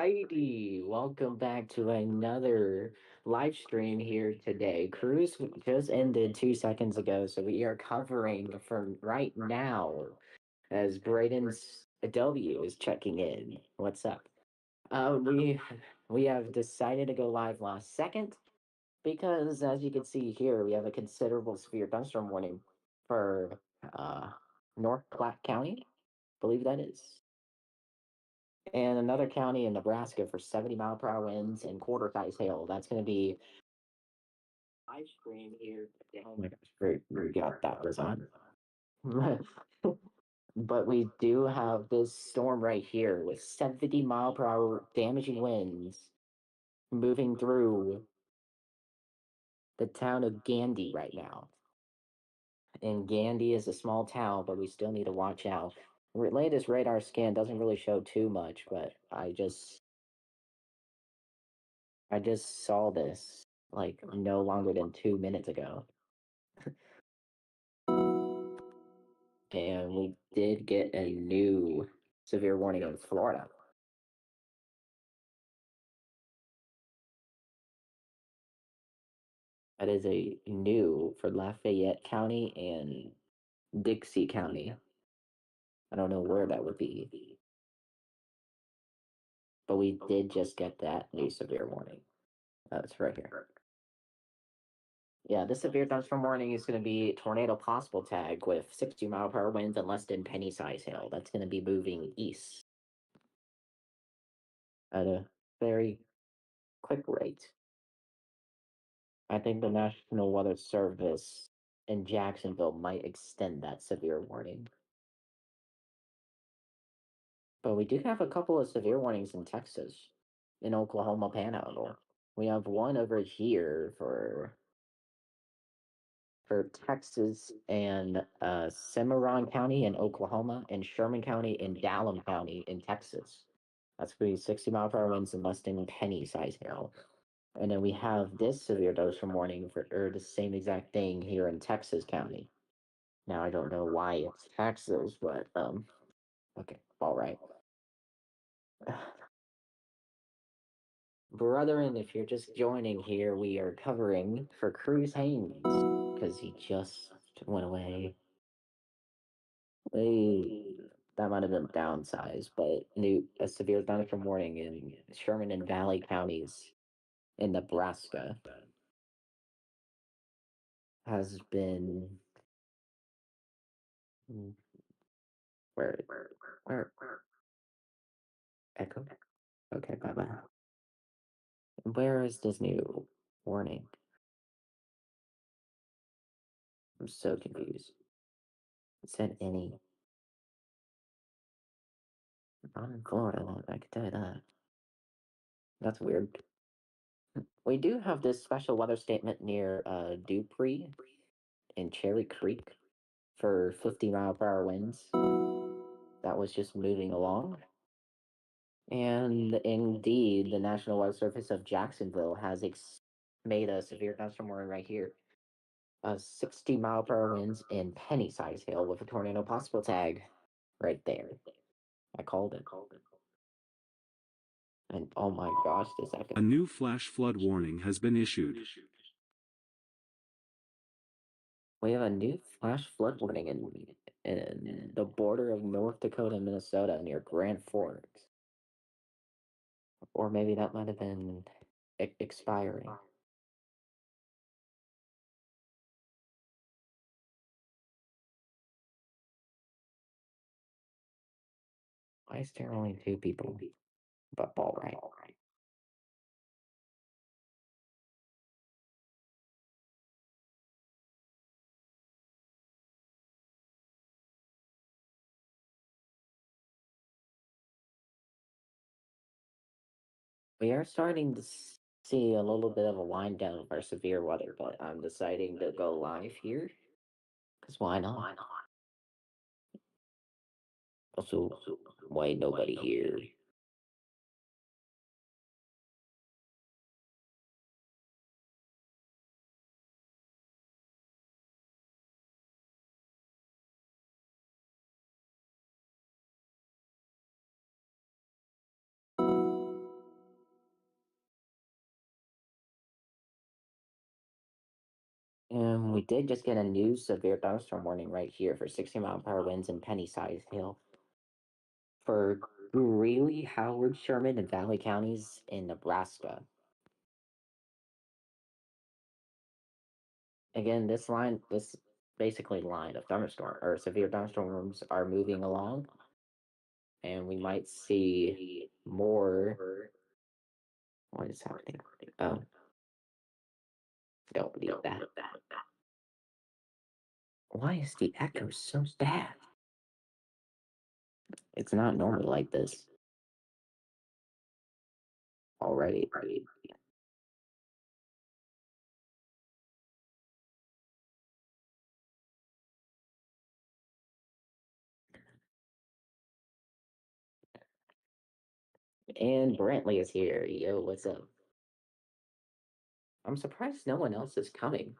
Alrighty, welcome back to another live stream here today. Cruise just ended 2 seconds ago, so we are covering from right now as Braden's W is checking in. What's up? We have decided to go live last second because, as you can see here, we have a considerable severe thunderstorm warning for North Platte County, believe that is. And another county in Nebraska for 70-mile-per-hour winds and quarter-size hail. That's going to be live stream here. Oh my gosh, forgot that was on. But we do have this storm right here with 70-mile-per-hour damaging winds moving through the town of Gandy right now. And Gandy is a small town, but we still need to watch out. Latest radar scan doesn't really show too much, but I just saw this like no longer than 2 minutes ago. And we did get a new severe warning in Florida. That is a new for Lafayette County and Dixie County. I don't know where that would be. But we did just get that new severe warning. It's right here. Yeah, this severe thunderstorm warning is going to be tornado possible tag with 60-mile-per-hour winds and less than penny-size hail. That's going to be moving east at a very quick rate. I think the National Weather Service in Jacksonville might extend that severe warning. But we do have a couple of severe warnings in Texas, in Oklahoma Panhandle. We have one over here for Texas and Cimarron County in Oklahoma and Sherman County and Dallam County in Texas. That's going to be 60-mile-per-hour winds and less than penny-size hail. And then we have this severe thunderstorm warning for the same exact thing here in Texas County. Now I don't know why it's Texas, but okay, all right. Brethren, if you're just joining here, we are covering for Cruz Haynes because he just went away. That might have been downsized, but a severe thunderstorm warning in Sherman and Valley counties in Nebraska has been where echo. Okay, bye bye. Where is this new warning? I'm so confused. It said any. Not in Florida, I can tell you that. That's weird. We do have this special weather statement near Dupree in Cherry Creek for 50-mile-per-hour winds. That was just moving along. And indeed, the National Weather Service of Jacksonville has made a severe thunderstorm warning right here. 60-mile-per-hour winds and penny-size hail with a tornado possible tag right there. I called it. And oh my gosh, this echo. A new flash flood warning has been issued. We have a new flash flood warning in the border of North Dakota and Minnesota near Grand Forks. Or maybe that might have been expiring. Why is there only 2 people? But all right. We are starting to see a little bit of a wind down of our severe weather, but I'm deciding to go live here. Because why not? Also, why nobody here? And we did just get a new severe thunderstorm warning right here for 60-mile-per-hour winds and penny-sized hail for Greeley, Howard, Sherman, and Valley counties in Nebraska. Again, this basically line of thunderstorm or severe thunderstorms are moving along, and we might see more. What is happening? Oh, don't believe that. Why is the echo so bad? It's not normal like this already. And Brantley is here. Yo, what's up? I'm surprised no one else is coming.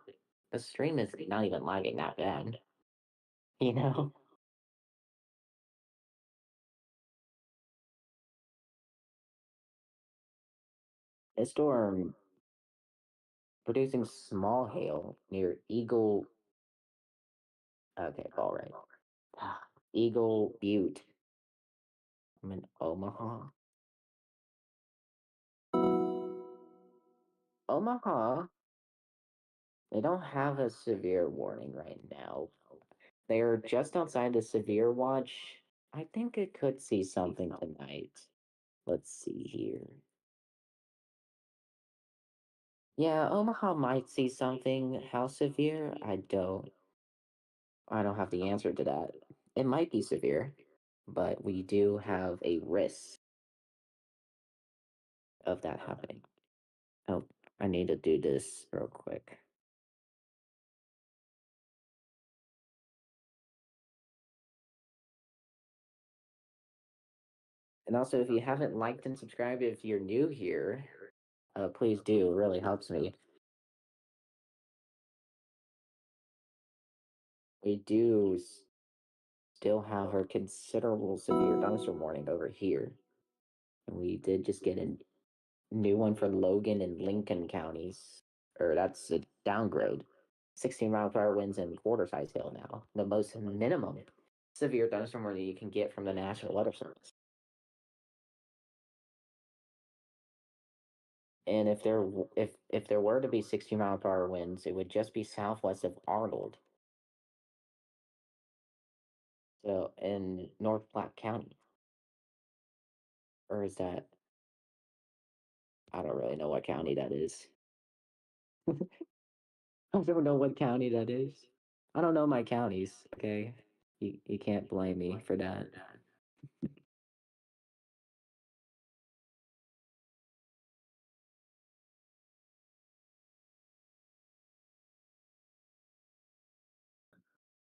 The stream is not even lagging that bad. You know? A storm producing small hail near Eagle. Okay, all right. Eagle Butte. I'm in Omaha. Omaha, they don't have a severe warning right now. They're just outside the severe watch. I think it could see something tonight. Let's see here. Yeah, Omaha might see something. How severe? I don't have the answer to that. It might be severe, but we do have a risk of that happening. Oh, I need to do this real quick. And also, if you haven't liked and subscribed, if you're new here, please do. It really helps me. We do still have our considerable severe thunderstorm warning over here. And we did just get a new one for Logan and Lincoln counties. Or that's a downgrade. 16-mile-per-hour winds and quarter-size hail now. The most minimum severe thunderstorm warning you can get from the National Weather Service. And if there were to be 60-mile-per-hour winds, it would just be southwest of Arnold. So in North Platte County. Or is that, I don't really know what county that is. I don't know what county that is. I don't know my counties, okay? You can't blame me for that.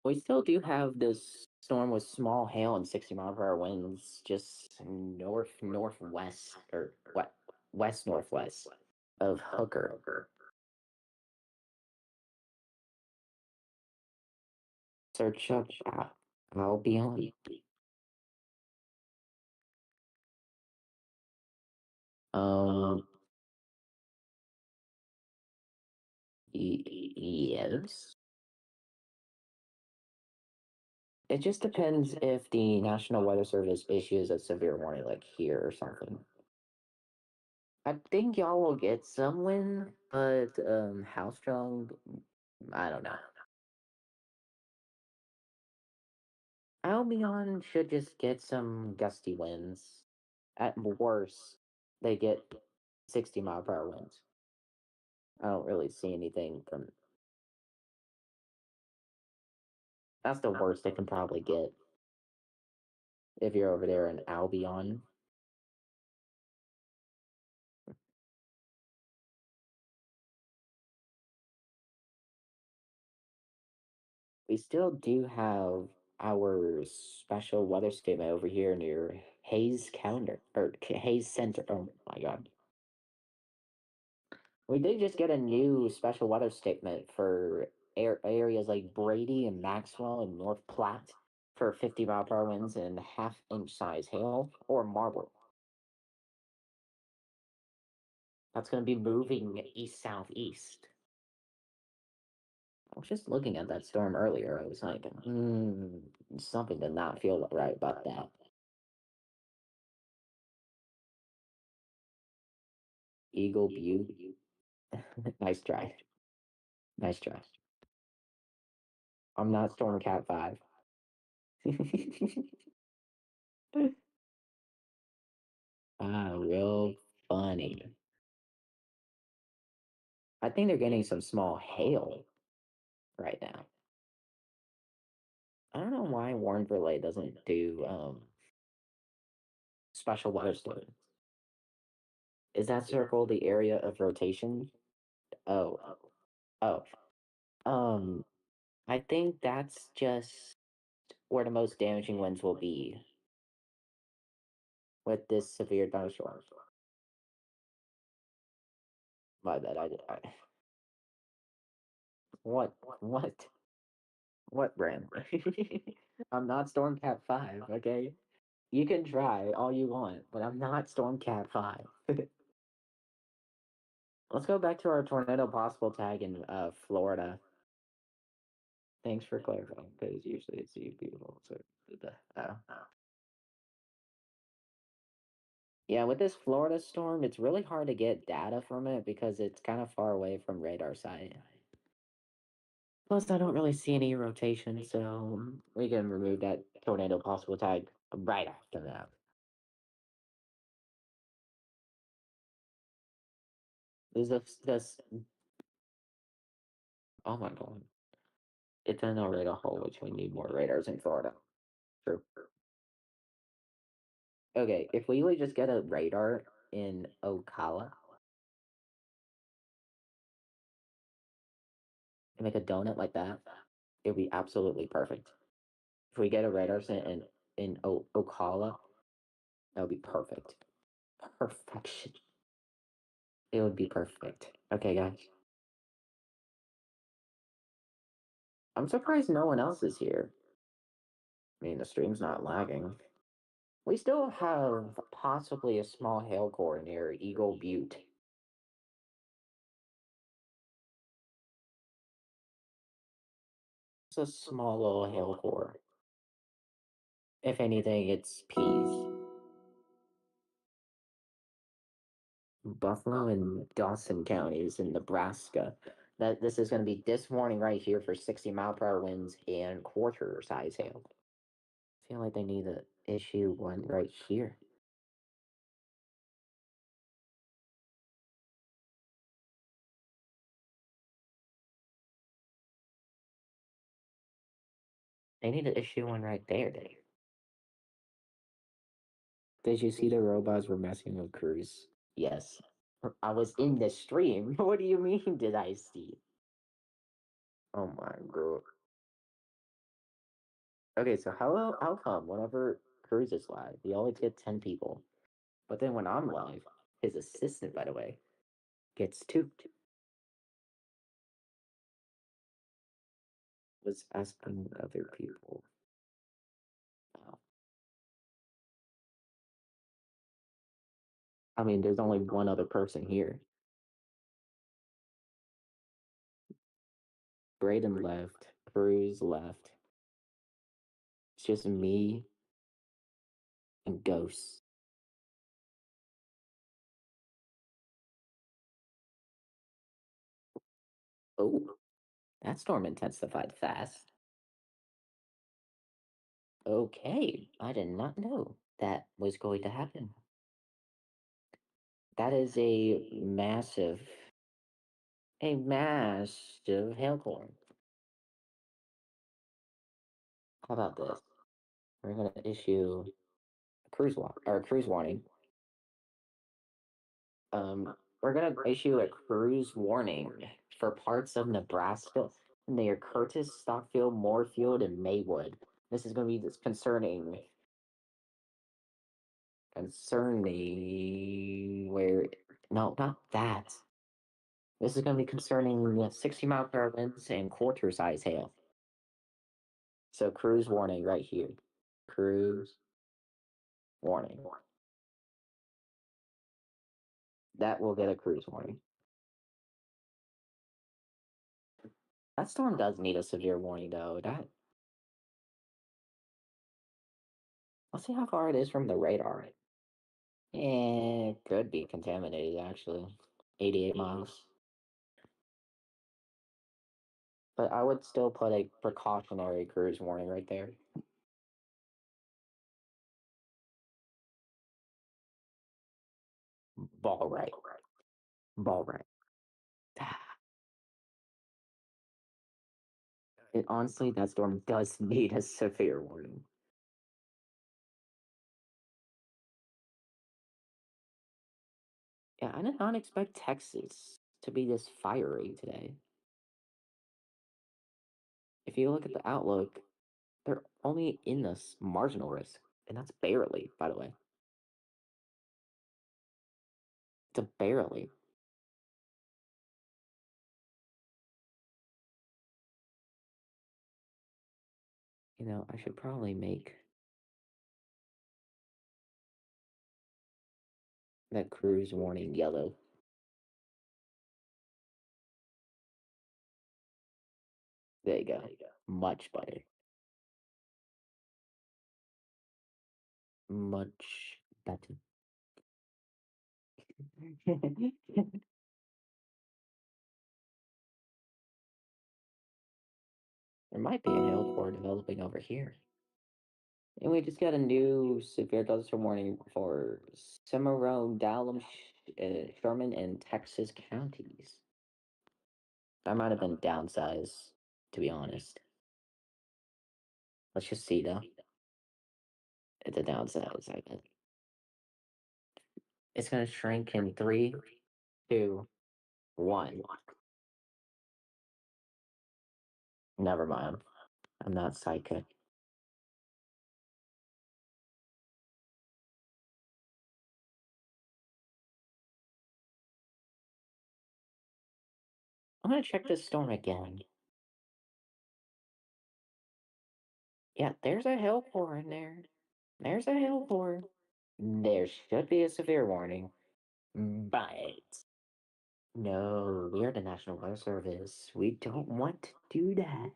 We still do have this storm with small hail and 60-mile-per-hour winds just northwest or west northwest of Hooker. Search up Albion. Um, yes. It just depends if the National Weather Service issues a severe warning like here or something. I think y'all will get some wind, but how strong? I don't know. Albion should just get some gusty winds. At worst, they get 60-mile-per-hour winds. I don't really see anything from. That's the worst they can probably get if you're over there in Albion. We still do have our special weather statement over here near Hayes Calendar or Hayes Center. Oh my god. We did just get a new special weather statement for areas like Brady and Maxwell and North Platte for 50-mile-per-hour winds and half-inch size hail or marble. That's going to be moving east southeast. was just looking at that storm earlier. I was like, something did not feel right about that. Eagle Butte. Nice try. Nice try. I'm not Storm Cat 5. Real funny. I think they're getting some small hail right now. I don't know why Warren Verlay doesn't do special weather storm. Is that circle the area of rotation? Oh, oh. Um, I think that's just where the most damaging winds will be with this severe thunderstorm. My bad. What? What brand? I'm not Stormcat 5, okay? You can try all you want, but I'm not Stormcat 5. Let's go back to our tornado possible tag in Florida. Thanks for clarifying, because usually it's you people. So, yeah, with this Florida storm, it's really hard to get data from it because it's kind of far away from radar sight. Plus, I don't really see any rotation, so we can remove that tornado possible tag right after that. This. Oh my god. It's in a radar hole, which we need more radars in Florida. True. Okay, if we would just get a radar in Ocala and make a donut like that, it would be absolutely perfect. If we get a radar set in Ocala, that would be perfect. Perfection. It would be perfect. Okay, guys. I'm surprised no one else is here. I mean, the stream's not lagging. We still have possibly a small hail core near Eagle Butte. It's a small little hail core. If anything, it's peas. Buffalo and Dawson counties in Nebraska. That this is going to be this morning right here for 60-mile-per-hour winds and quarter size hail. I feel like they need to issue one right here. They need to issue one right there. Did you see the robots were messing with Cruz? Yes. I was in the stream. What do you mean, did I see? Oh my god. Okay, so how come whenever Cruz is live, he always gets 10 people, but then when I'm live, his assistant, by the way, gets two. Was asking other people. Wow. I mean, there's only one other person here. Braden left. Cruz left. It's just me and Ghosts. Oh, that storm intensified fast. Okay, I did not know that was going to happen. That is a massive hailstorm. How about this? We're gonna issue a cruise warning. We're gonna issue a cruise warning for parts of Nebraska near Curtis, Stockfield, Moorfield, and Maywood. This is gonna be concerning where no, not that. This is gonna be concerning 60-mile-per-hour winds and quarter size hail. So cruise warning right here. Cruise warning. That will get a cruise warning. That storm does need a severe warning, though. Let's see how far it is from the radar. It could be contaminated, actually. 88 miles. But I would still put a precautionary cruise warning right there. Ball right. Ball right. And honestly, that storm does need a severe warning. Yeah, I did not expect Texas to be this fiery today. If you look at the outlook, they're only in this marginal risk, and that's barely, by the way. It's a barely. I should probably make that cruise warning yellow. There you go. Much better. Much better. There might be a hail core developing over here. And we just got a new severe thunderstorm warning for Cimarron, Dallam, Sherman, and Texas counties. That might have been downsized, to be honest. Let's just see, though. It's a downsize, I bet. It's going to shrink in 3, 2, 1. Never mind. I'm not psychic. I'm going to check this storm again. Yeah, there's a hail core in there. There's a hail core. There should be a severe warning. But no, we're the National Weather Service. We don't want to do that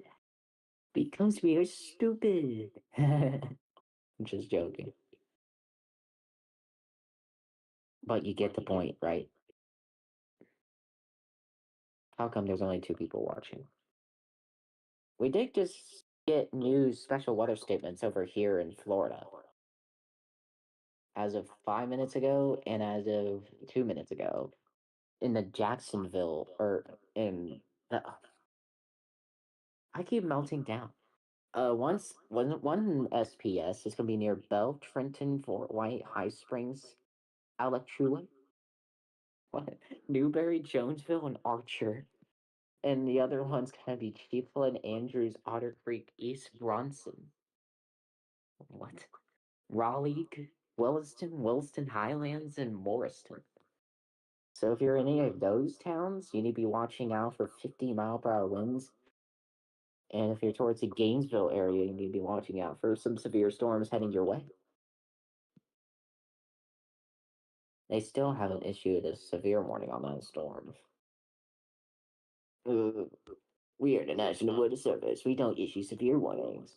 because we are stupid. I'm just joking. But you get the point, right? How come there's only 2 people watching? We did just get new special weather statements over here in Florida. As of 5 minutes ago and as of 2 minutes ago. In the Jacksonville or in the, I keep melting down. One SPS is gonna be near Bell, Trenton, Fort White, High Springs, Alachua, what Newberry, Jonesville, and Archer. And the other one's gonna be Chiefland, Andrews, Otter Creek, East Bronson. What? Raleigh, Williston Highlands, and Morriston. So if you're in any of those towns, you need to be watching out for 50-mile-per-hour winds. And if you're towards the Gainesville area, you need to be watching out for some severe storms heading your way. They still haven't issued a severe warning on that storm. We are the National Weather Service. We don't issue severe warnings.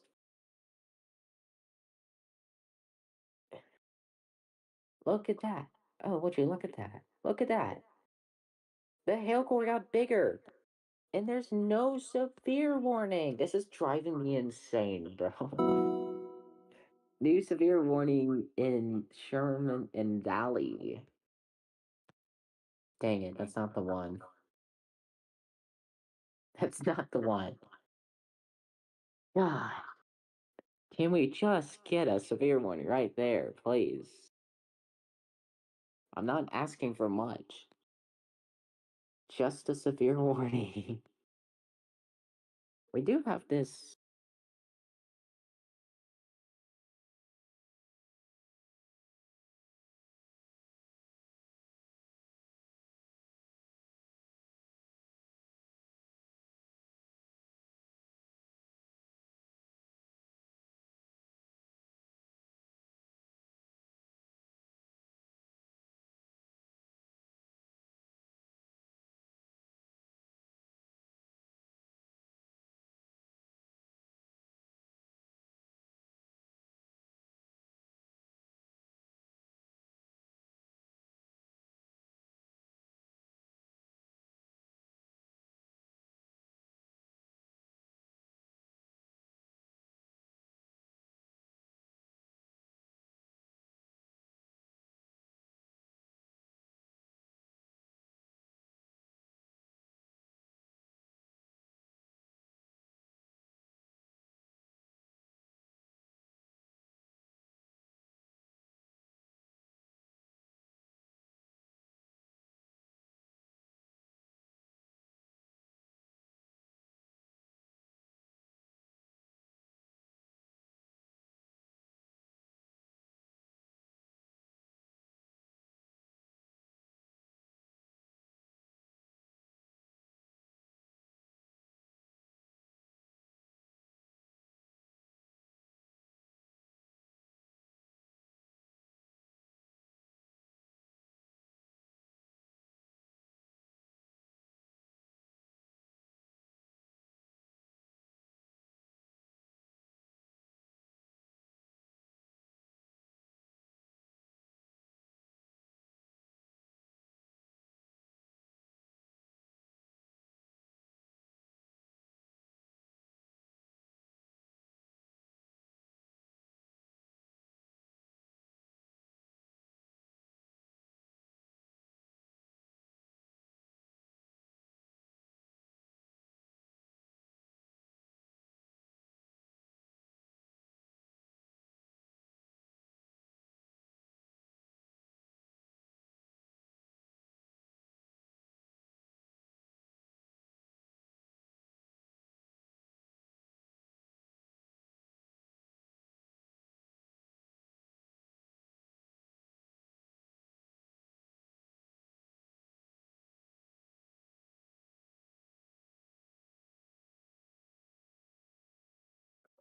Look at that. Oh, would you look at that? Look at that. The hail core got bigger. And there's no severe warning. This is driving me insane, bro. New severe warning in Sherman and Valley. Dang it, that's not the one. That's not the one. God. Can we just get a severe warning right there, please? I'm not asking for much. Just a severe warning. We do have this.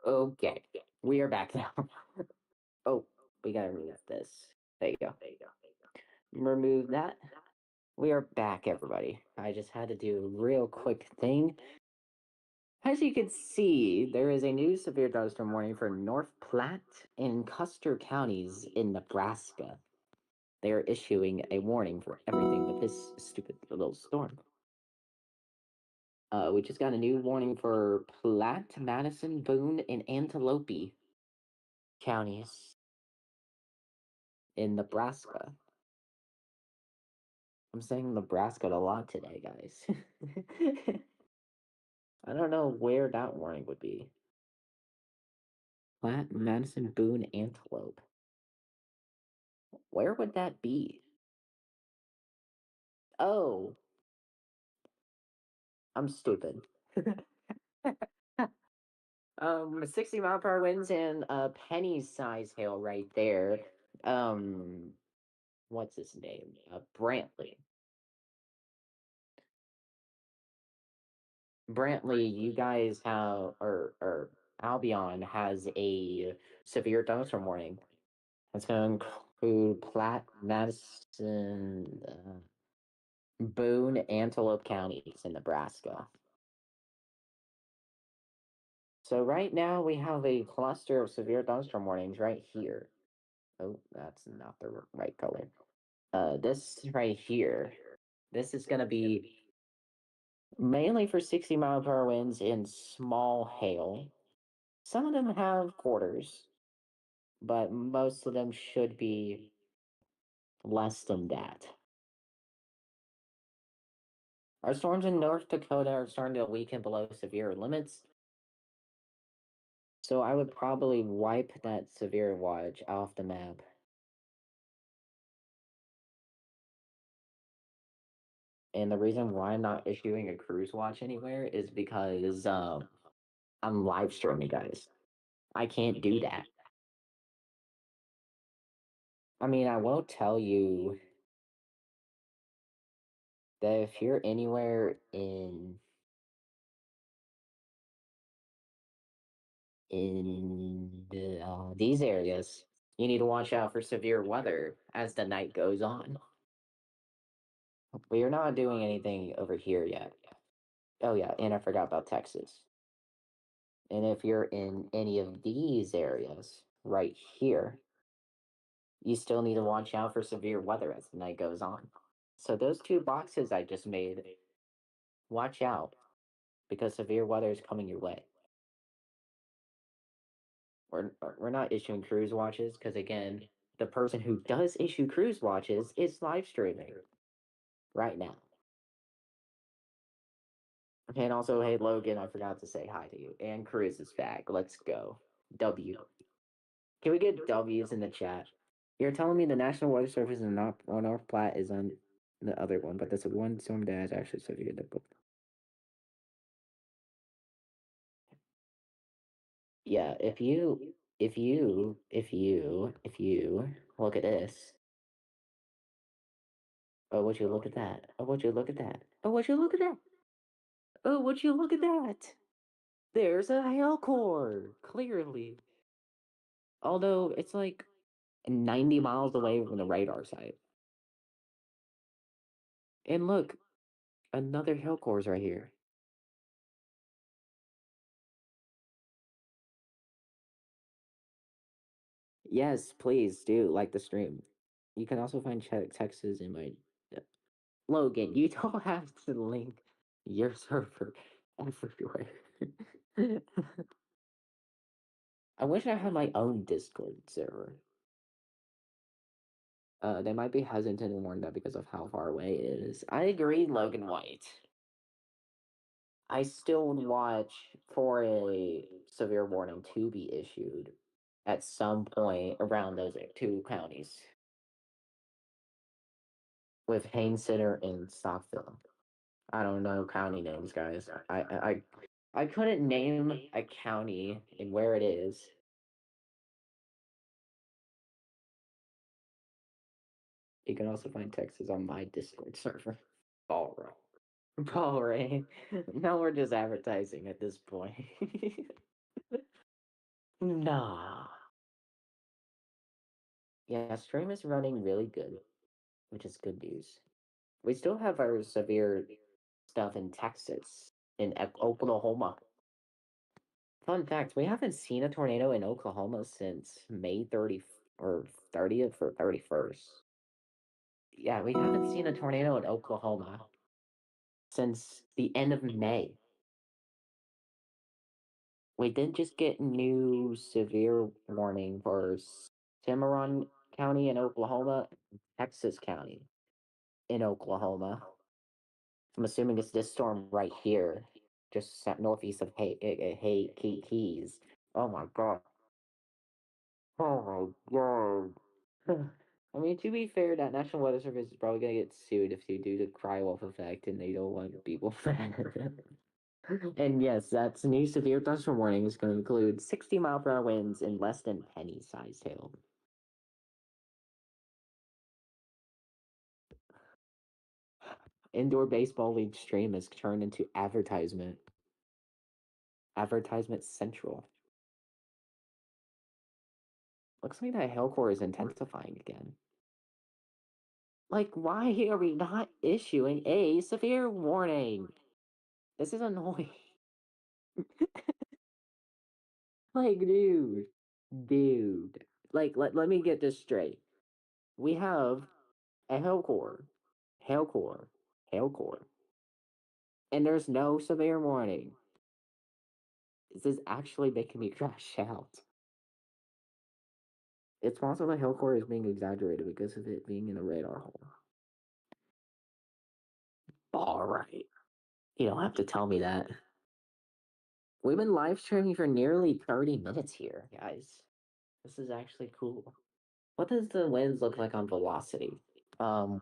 Okay, we are back now. Oh, we gotta remove this. There you go. Remove that. We are back, everybody. I just had to do a real quick thing. As you can see, there is a new severe thunderstorm warning for North Platte and Custer counties in Nebraska. They are issuing a warning for everything but this stupid little storm. We just got a new warning for Platte, Madison, Boone, and Antelope counties in Nebraska. I'm saying Nebraska a lot today, guys. I don't know where that warning would be. Platte, Madison, Boone, Antelope. Where would that be? Oh, I'm stupid. 60-mile-per-hour winds and penny-size hail right there. What's his name? Brantley. Brantley, you guys have, or Albion has a severe thunderstorm warning. That's going to include Platte, Madison, Boone, Antelope counties in Nebraska. So right now we have a cluster of severe thunderstorm warnings right here. Oh, that's not the right color. This right here. This is going to be mainly for 60-mile-per-hour winds and small hail. Some of them have quarters, but most of them should be less than that. Our storms in North Dakota are starting to weaken below severe limits. So I would probably wipe that severe watch off the map. And the reason why I'm not issuing a cruise watch anywhere is because I'm live streaming, guys. I can't do that. I mean, I won't tell you that if you're anywhere in these areas, you need to watch out for severe weather as the night goes on. We are not doing anything over here yet. Oh yeah, and I forgot about Texas. And if you're in any of these areas right here, you still need to watch out for severe weather as the night goes on. So those two boxes I just made, watch out because severe weather is coming your way. We're not issuing cruise watches because again, the person who does issue cruise watches is live streaming right now. And also, hey Logan, I forgot to say hi to you. And Cruise is back. Let's go. W. Can we get W's in the chat? You're telling me the National Weather Service in North Platte is on the other one, but that's the one storm that is actually severe. Yeah, if you look at this. Oh, would you look at that? Oh, would you look at that? Oh, would you look at that? Oh, would you look at that? There's a hail core, clearly. Although it's like 90 miles away from the radar site. And look, another hail core is right here. Yes, please do like the stream. You can also find Texas in my Logan. You don't have to link your server everywhere. I wish I had my own Discord server. They might be hesitant to warn that because of how far away it is. I agree, Logan White. I still would watch for a severe warning to be issued at some point around those two counties with Haines Center and Stockville. I don't know county names, guys. I couldn't name a county and where it is. You can also find Texas on my Discord server. All right. All right. Now we're just advertising at this point. Nah. Yeah, stream is running really good, which is good news. We still have our severe stuff in Texas, in Oklahoma. Fun fact, we haven't seen a tornado in Oklahoma since May 30 or 30th or 31st. Yeah, we haven't seen a tornado in Oklahoma since the end of May. We did just get new severe warning for Cimarron County in Oklahoma, Texas County in Oklahoma. I'm assuming it's this storm right here, just northeast of Keys. Oh my god. Oh my god. I mean, to be fair, that National Weather Service is probably gonna get sued if they do the cry wolf effect and they don't want people mad. And yes, that's new severe thunderstorm warning is going to include 60-mile-per-hour winds and less than penny-sized hail. Indoor baseball league stream is turned into advertisement. Advertisement central. Looks like that hail core is intensifying again. Like, why are we not issuing a severe warning? This is annoying. Like, dude. Like, let me get this straight. We have a hail core, hail core, and there's no severe warning. This is actually making me crash out. It's possible the hail core is being exaggerated because of it being in a radar hole. Alright. You don't have to tell me that. We've been live streaming for nearly 30 minutes here, guys. This is actually cool. What does the winds look like on velocity? Um,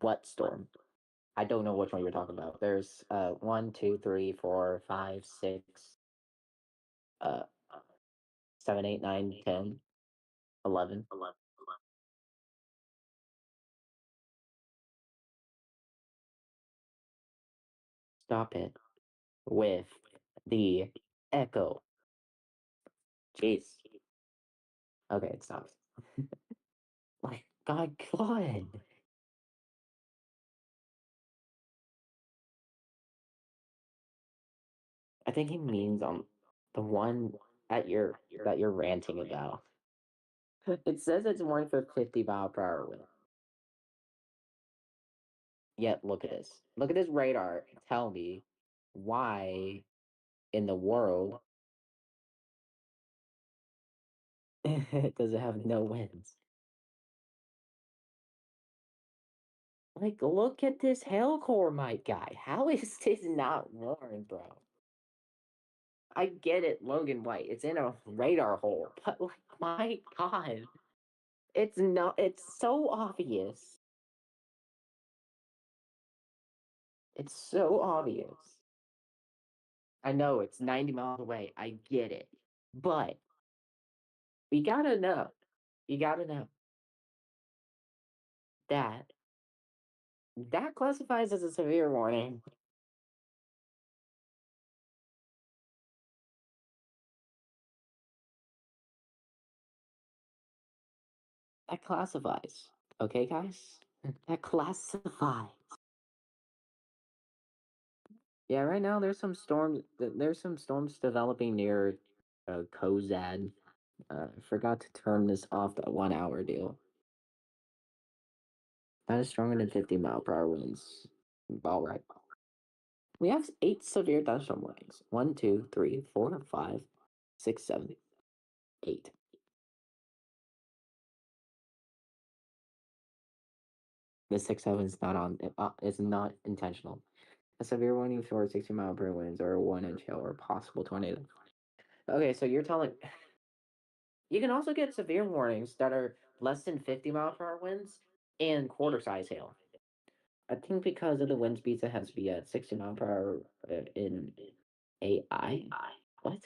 what storm? I don't know which one you're talking about. There's 1, 2, 3, 4, 5, 6, uh 7, 8, 9, 10, 11. Stop it with the echo. Jeez. Okay, it stops. Like, God. I think he means the one that you're ranting about. It says it's more for 50-mile-per-hour wind. Yet look at this. Look at this radar. Tell me why in the world does it have no winds? Like, look at this hail core, my guy. How is this not warned, bro? I get it, Logan White. It's in a radar hole, but like, my God, it's not. It's so obvious. It's so obvious. I know it's 90 miles away. I get it, but we gotta know. You gotta know that that classifies as a severe warning. That classifies. Okay, guys. That classifies. Yeah, right now there's some storms. There's some storms developing near Kozad. I forgot to turn this off the 1 hour deal. That is stronger than 50-mile-per-hour winds. All right. We have 8 severe thunderstorm warnings. 1, 2, 3, 4, 5, 6, 7, 8. The 6, 7 is not on. It's not intentional. A severe warning for 60-mile-per-hour winds or a 1-inch hail or possible tornado. Okay, so you're telling you can also get severe warnings that are less than 50-mile-per-hour winds and quarter-size hail. I think because of the wind speeds, it has to be at 60 mile per hour in AI. What?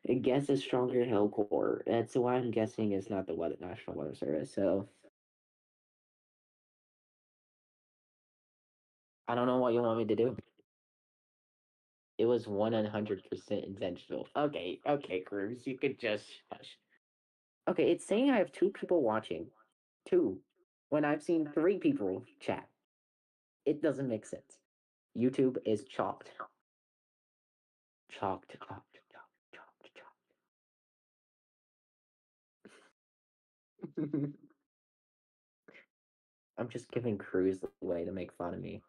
I guess a stronger hail core. That's why I'm guessing it's not the National Weather Service. So I don't know what you want me to do. It was 100% intentional. Okay, okay, Cruz, you could just hush. Okay, it's saying I have two people watching. Two. When I've seen three people chat. It doesn't make sense. YouTube is chopped. Chopped, chopped, chopped, chopped, chopped. I'm just giving Cruz the way to make fun of me.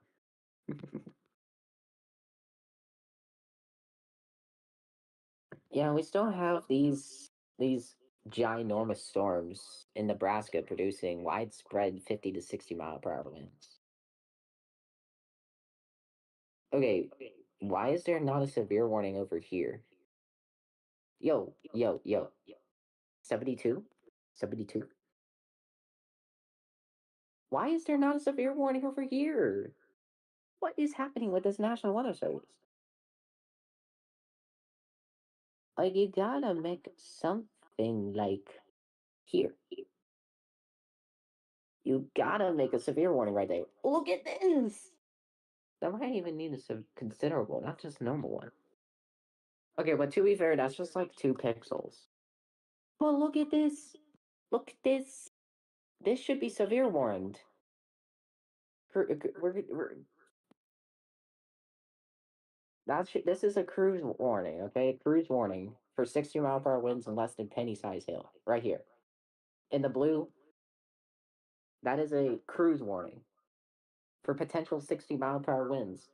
Yeah, we still have these ginormous storms in Nebraska producing widespread 50 to 60 mile per hour winds. Okay, why is there not a severe warning over here? Yo, yo, yo. 72? 72? Why is there not a severe warning over here? What is happening with this National Weather Service? Like, you gotta make something like here. You gotta make a severe warning right there. Look at this! That might even need a considerable, not just normal one. Okay, but to be fair, that's just like 2 pixels. But look at this! Look at this! This should be severe warned. This is a cruise warning, okay? Cruise warning for 60 mile per hour winds and less than penny size hail. Right here. In the blue, that is a cruise warning for potential 60 mile per hour winds.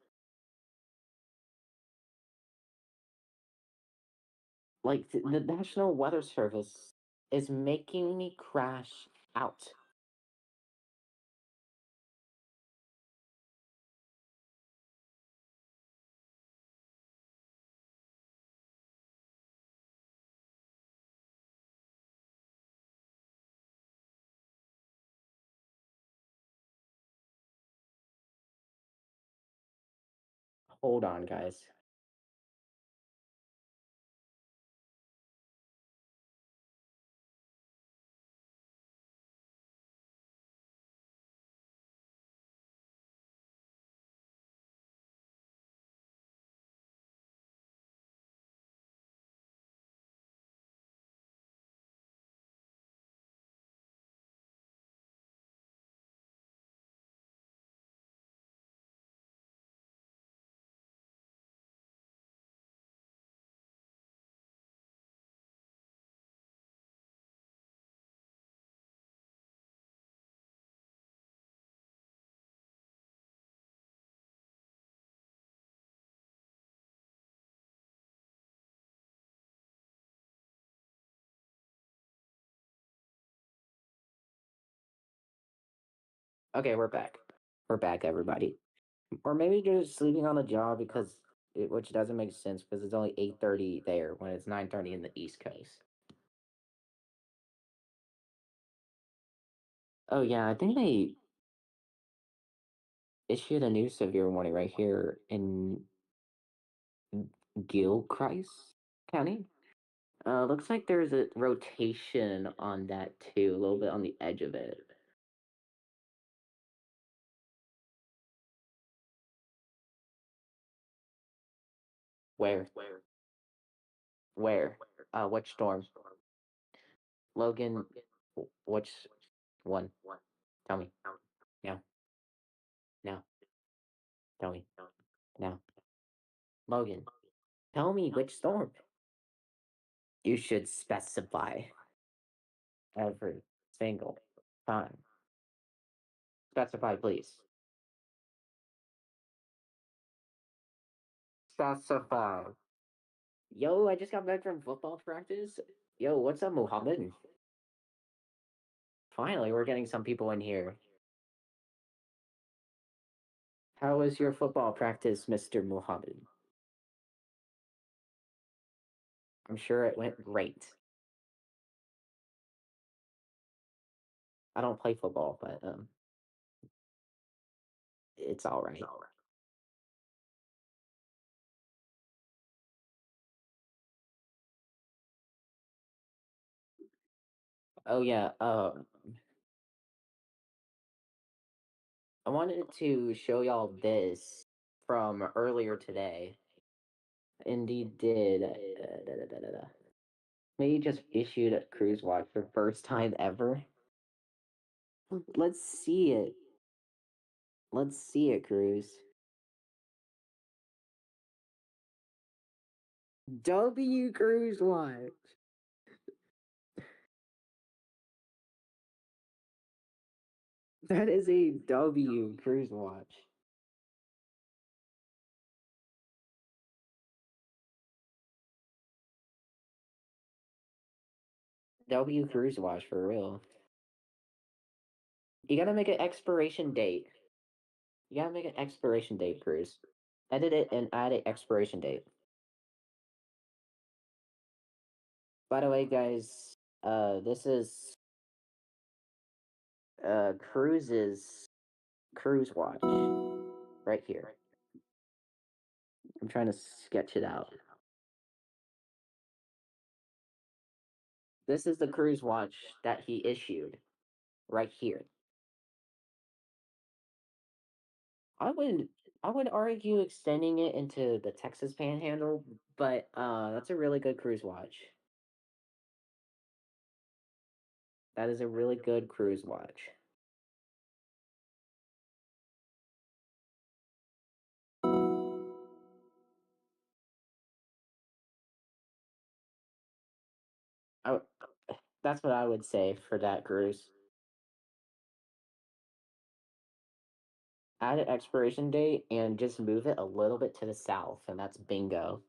Like the National Weather Service is making me crash out. Hold on, guys. Okay, we're back. We're back, everybody. Or maybe you're just sleeping on the job which doesn't make sense because it's only 8:30 there when it's 9:30 in the East Coast. Oh yeah, I think they issued a new severe warning right here in Gilchrist County. Looks like there's a rotation on that too, a little bit on the edge of it. Where? Where? Which storm? Logan, which one? Tell me. Now. Now. Tell me. Now. Logan, tell me which storm. You should specify every single time. Specify, please. Specify. Yo, I just got back from football practice. Yo, what's up, Muhammad? Finally, we're getting some people in here. How was your football practice, Mr. Muhammad? I'm sure it went great. I don't play football, but it's all right. Oh yeah, I wanted to show y'all this from earlier today. Indeed did. Maybe just issued a cruise watch for first time ever. Let's see it. Let's see it, Cruz. W Cruise Watch. That is a W Cruise Watch. W Cruise Watch for real. You gotta make an expiration date. You gotta make an expiration date, Cruz. Edit it and add an expiration date. By the way, guys, this is Cruz's cruise watch right here. I'm trying to sketch it out. This is the cruise watch that he issued right here. I would I would argue extending it into the Texas Panhandle, but that's a really good cruise watch. That is a really good cruise watch. I, that's what I would say for that cruise. Add an expiration date and just move it a little bit to the south, and that's bingo.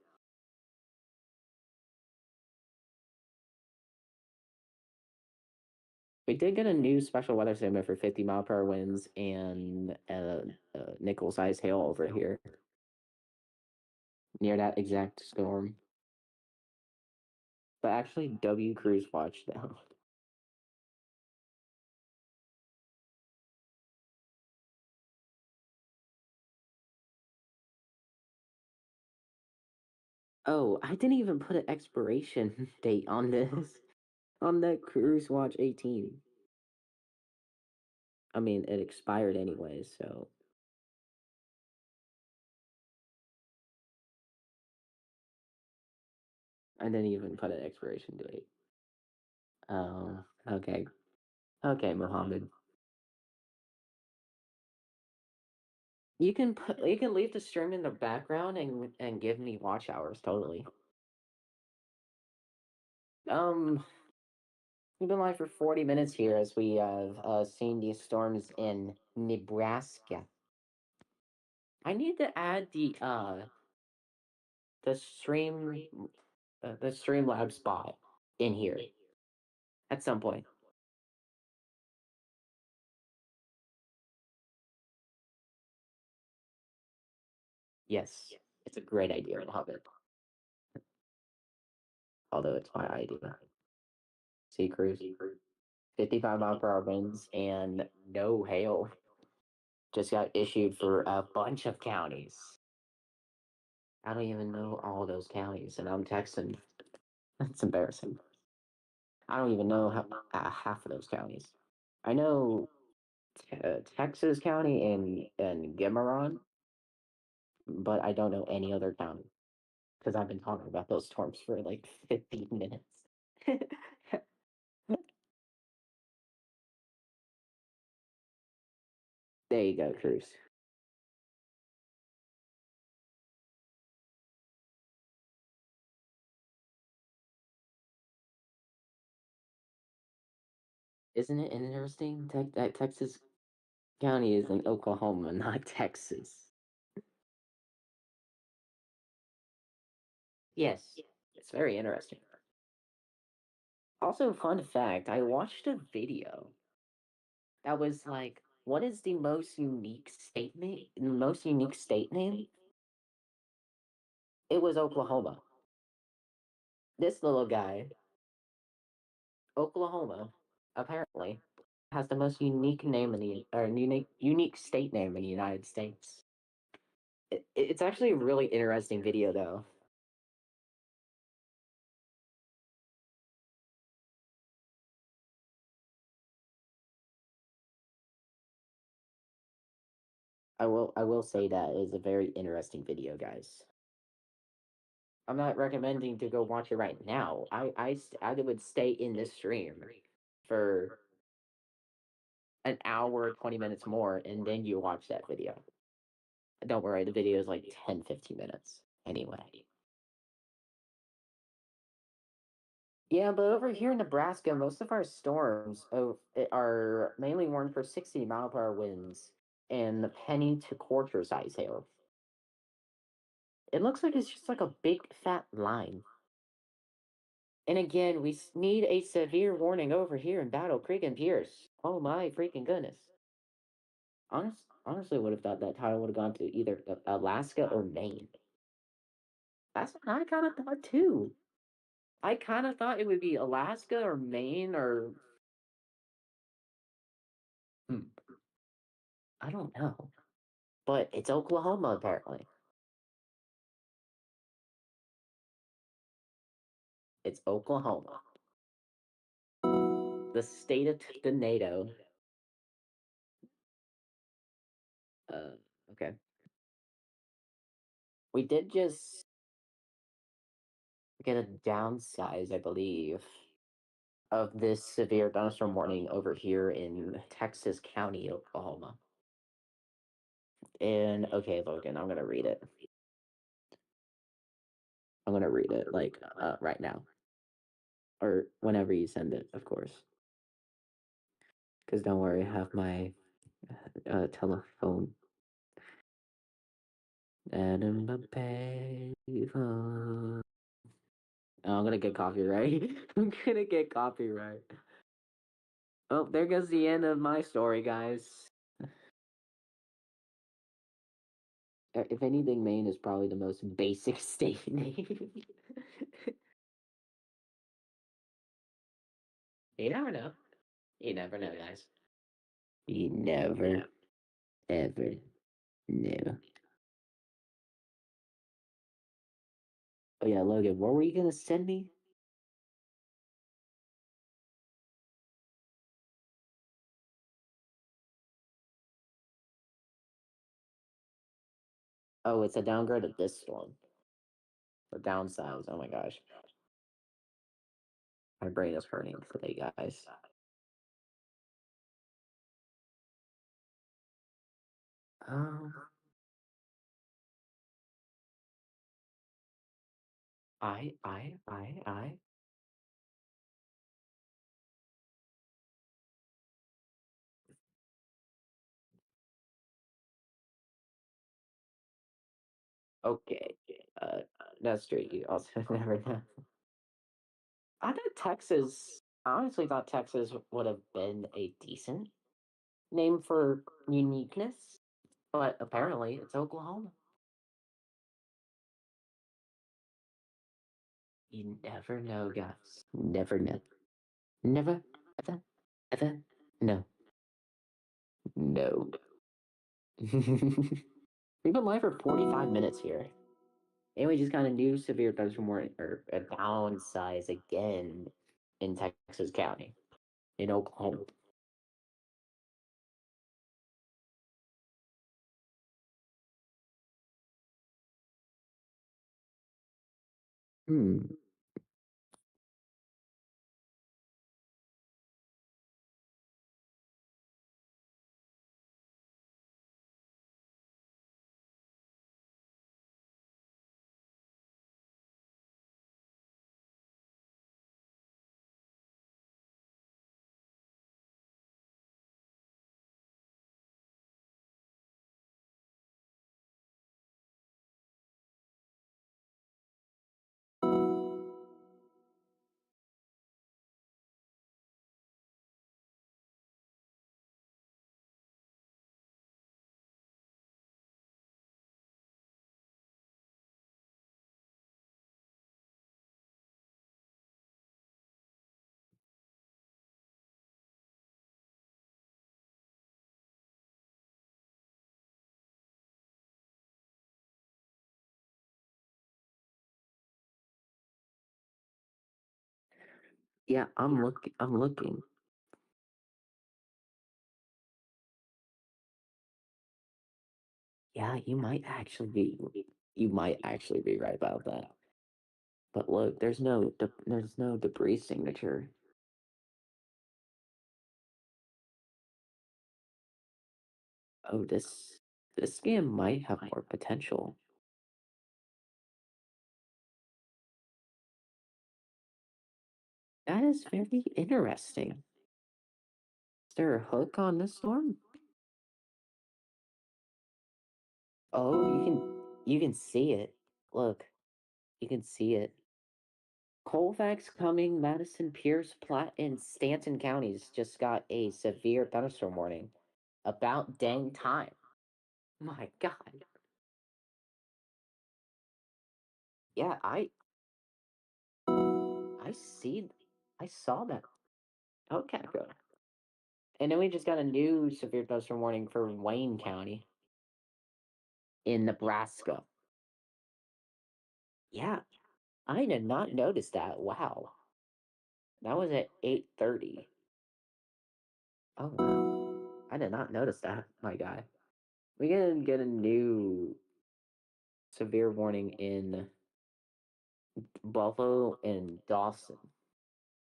We did get a new special weather statement for 50-mile-per-hour winds and nickel-sized hail over here near that exact storm. But actually, W Cruise watch now. Oh, I didn't even put an expiration date on this on that Cruise Watch 18. I mean, it expired anyways, so I didn't even put an expiration date. Oh, okay. Okay, Mohammed. You can leave the stream in the background and give me watch hours totally. Um, we've been live for 40 minutes here as we have seen these storms in Nebraska. I need to add the stream the Streamlabs spot in here at some point. Yes, it's a great idea, Mohammed. Although it's my idea. Sea cruise, 55-mile-per-hour winds and no hail just got issued for a bunch of counties. I don't even know all those counties, and I'm Texan. That's embarrassing. I don't even know half of those counties. I know Texas County and Cimarron, but I don't know any other county because I've been talking about those storms for like 15 minutes. There you go, Cruz. Isn't it interesting that Texas County is in Oklahoma, not Texas? Yes, it's very interesting. Also, fun fact, I watched a video that was like, what is the most unique statement, most unique state name? It was Oklahoma. This little guy, Oklahoma, apparently has the most unique name in the or unique state name in the United States. It's actually a really interesting video, though. I will say that is a very interesting video, guys. I'm not recommending to go watch it right now. I would stay in this stream for an hour, 20 minutes more, and then you watch that video. Don't worry, the video is like 10, 15 minutes anyway. Yeah, but over here in Nebraska, most of our storms are mainly warned for 60-mile-per-hour winds and penny to quarter size hail. It looks like it's just like a big fat line. And again, we need a severe warning over here in Battle Creek and Pierce. Oh my freaking goodness. Honestly, would have thought that title would have gone to either Alaska or Maine. That's what I kind of thought too. I kind of thought it would be Alaska or Maine or hmm, I don't know, but it's Oklahoma apparently. It's Oklahoma, the state of the NATO. Uh, okay, we did just get a downsize, I believe, of this severe thunderstorm warning over here in Texas County, Oklahoma. And okay, Logan, I'm gonna read it. I'm gonna read it like right now or whenever you send it, of course. Because don't worry, I have my telephone. Adam oh, I'm gonna get copyright. I'm gonna get copyright. Oh, there goes the end of my story, guys. If anything, Maine is probably the most basic state name. You never know. You never know, guys. You never, ever know. Oh yeah, Logan, what were you gonna send me? Oh, it's a downgrade of this storm. A downsize. Oh my gosh. My brain is hurting today, guys. Um, I. Okay. Uh, that's true. You also never know. I thought Texas. I honestly thought Texas would have been a decent name for uniqueness, but apparently it's Oklahoma. You never know, guys. Never know. Never, ever, ever, no, no. We've been live for 45 minutes here. And we just got a new severe thunderstorm warning, or a downsize again in Texas County, in Oklahoma. Hmm. Yeah, I'm looking. I'm looking. Yeah, you might actually be. You might actually be right about that. But look, there's no debris signature. Oh, this game might have more potential. That is very interesting. Is there a hook on this storm? Oh, you can see it. Look, you can see it. Colfax, Cumming, Madison, Pierce, Platte, and Stanton counties just got a severe thunderstorm warning. About dang time. My God. Yeah, I see. I saw that. Okay, good. And then we just got a new severe thunderstorm warning for Wayne County in Nebraska. Yeah, I did not notice that. Wow. That was at 8:30. Oh wow. I did not notice that, my guy. We can get a new severe warning in Buffalo and Dawson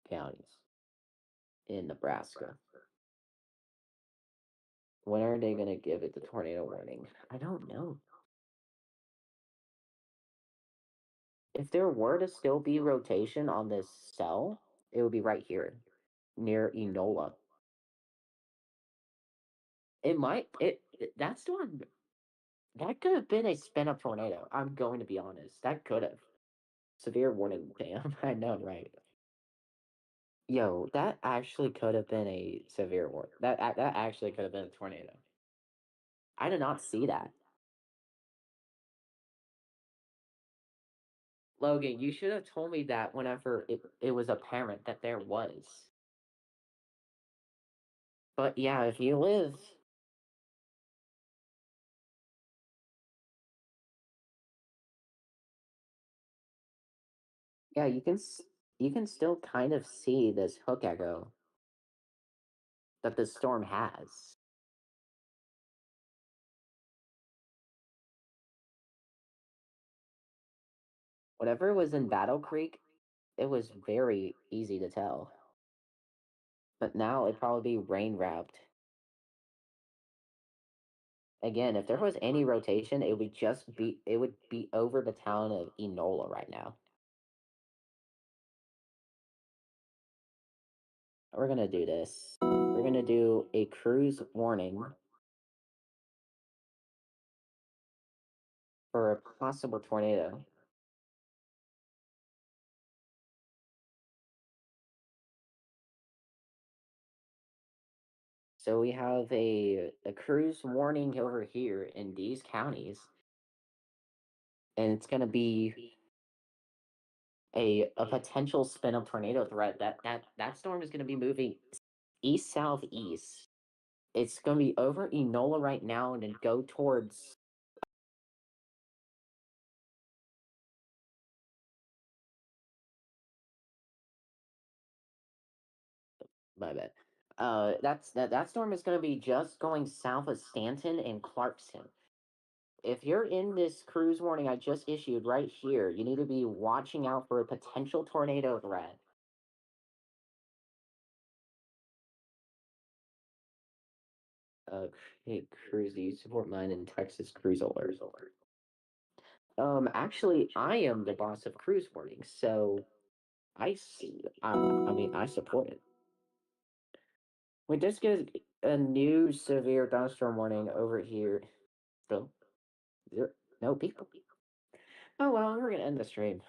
counties in Nebraska. When are they going to give it the tornado warning? I don't know. If there were to still be rotation on this cell, it would be right here near Enola. It might that's the one that could have been a spin up tornado. I'm going to be honest. That could have. Severe warning, damn. I know, right? Yo, that actually could have been a severe warning. That actually could have been a tornado. I did not see that. Logan, you should have told me that whenever it was apparent that there was. But yeah, if you live, yeah, you can still kind of see this hook echo that the storm has. Whenever it was in Battle Creek, it was very easy to tell. But now it'd probably be rain wrapped. Again, if there was any rotation, it would be over the town of Enola right now. We're gonna do this. We're gonna do a cruise warning for a possible tornado. So we have a cruise warning over here in these counties, and it's gonna be a potential spin up tornado threat. That storm is gonna be moving east southeast. It's gonna be over Enola right now and then go towards my bad. That storm is gonna be just going south of Stanton and Clarkson. If you're in this cruise warning I just issued right here, you need to be watching out for a potential tornado threat. Hey, Cruise, do you support mine in Texas Cruise Alert? Actually, I am the boss of Cruise Warning, so I mean, I support it. We just get a new severe thunderstorm warning over here. Still, there, no people. Oh well, we're gonna end the stream.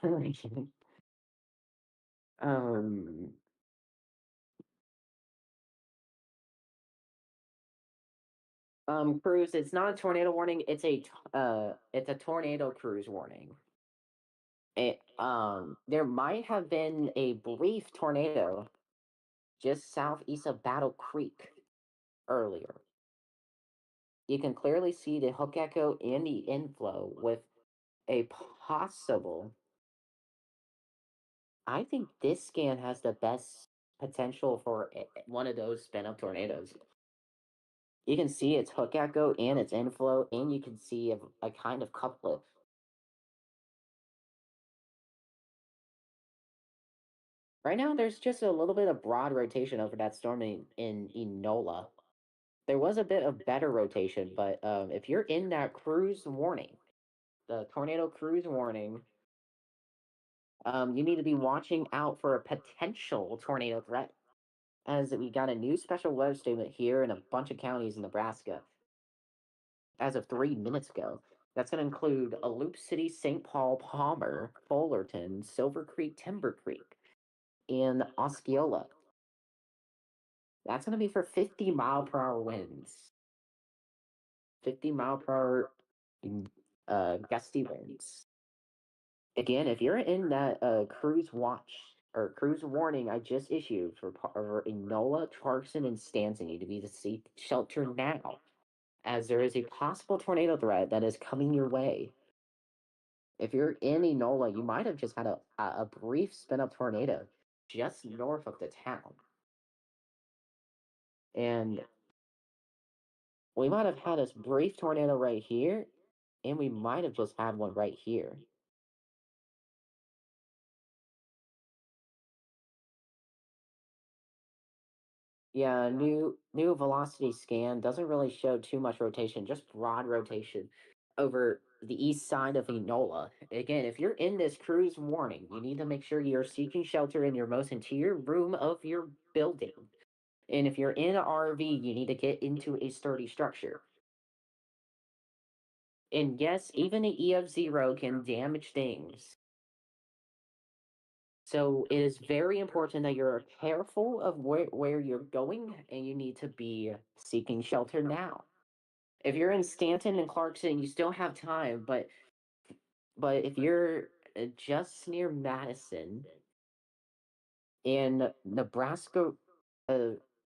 um, cruise. It's not a tornado warning. It's a tornado cruise warning. There might have been a brief tornado just southeast of Battle Creek earlier. You can clearly see the hook echo and the inflow with a possible. I think this scan has the best potential for one of those spin up tornadoes. You can see its hook echo and its inflow, and you can see a kind of couplet. Right now, there's just a little bit of broad rotation over that storm in Enola. There was a bit of better rotation, but if you're in that cruise warning, the tornado cruise warning, you need to be watching out for a potential tornado threat, as we got a new special weather statement here in a bunch of counties in Nebraska as of 3 minutes ago. That's going to include a Loop City, St. Paul, Palmer, Fullerton, Silver Creek, Timber Creek, and Osceola. That's going to be for 50-mile-per-hour winds. 50-mile-per-hour gusty winds. Again, if you're in that cruise watch or cruise warning I just issued for Enola, Clarkson, and Stanton, you need to be to seek shelter now, as there is a possible tornado threat that is coming your way. If you're in Enola, you might have just had a brief spin up tornado just north of the town. And we might have had a brief tornado right here, and we might have just had one right here. Yeah, new velocity scan doesn't really show too much rotation, just broad rotation over the east side of Enola. Again, if you're in this cruise warning, you need to make sure you're seeking shelter in your most interior room of your building. And if you're in an RV, you need to get into a sturdy structure. And yes, even an EF0 can damage things. So it is very important that you're careful of where you're going, and you need to be seeking shelter now. If you're in Stanton and Clarkson, you still have time, but if you're just near Madison in Nebraska, uh,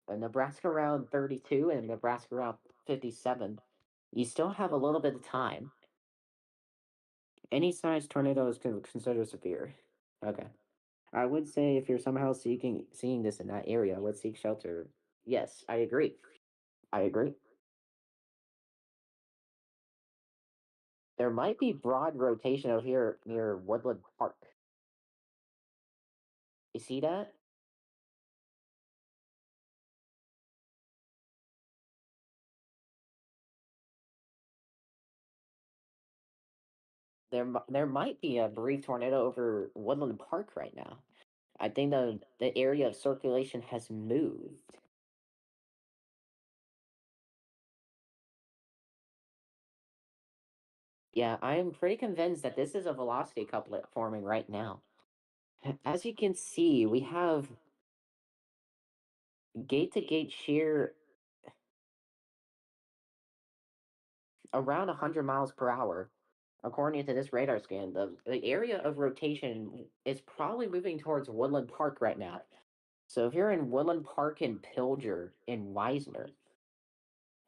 Nebraska Route 32 and Nebraska Route 57, you still have a little bit of time. Any size tornado is considered severe. Okay. I would say if you're somehow seeing this in that area, let's seek shelter. Yes, I agree. I agree. There might be broad rotation over here near Woodland Park. You see that? There might be a brief tornado over Woodland Park right now. I think the area of circulation has moved. Yeah, I am pretty convinced that this is a velocity couplet forming right now. As you can see, we have gate to gate shear around 100 miles per hour. According to this radar scan, the area of rotation is probably moving towards Woodland Park right now. So if you're in Woodland Park and Pilger in Wisner,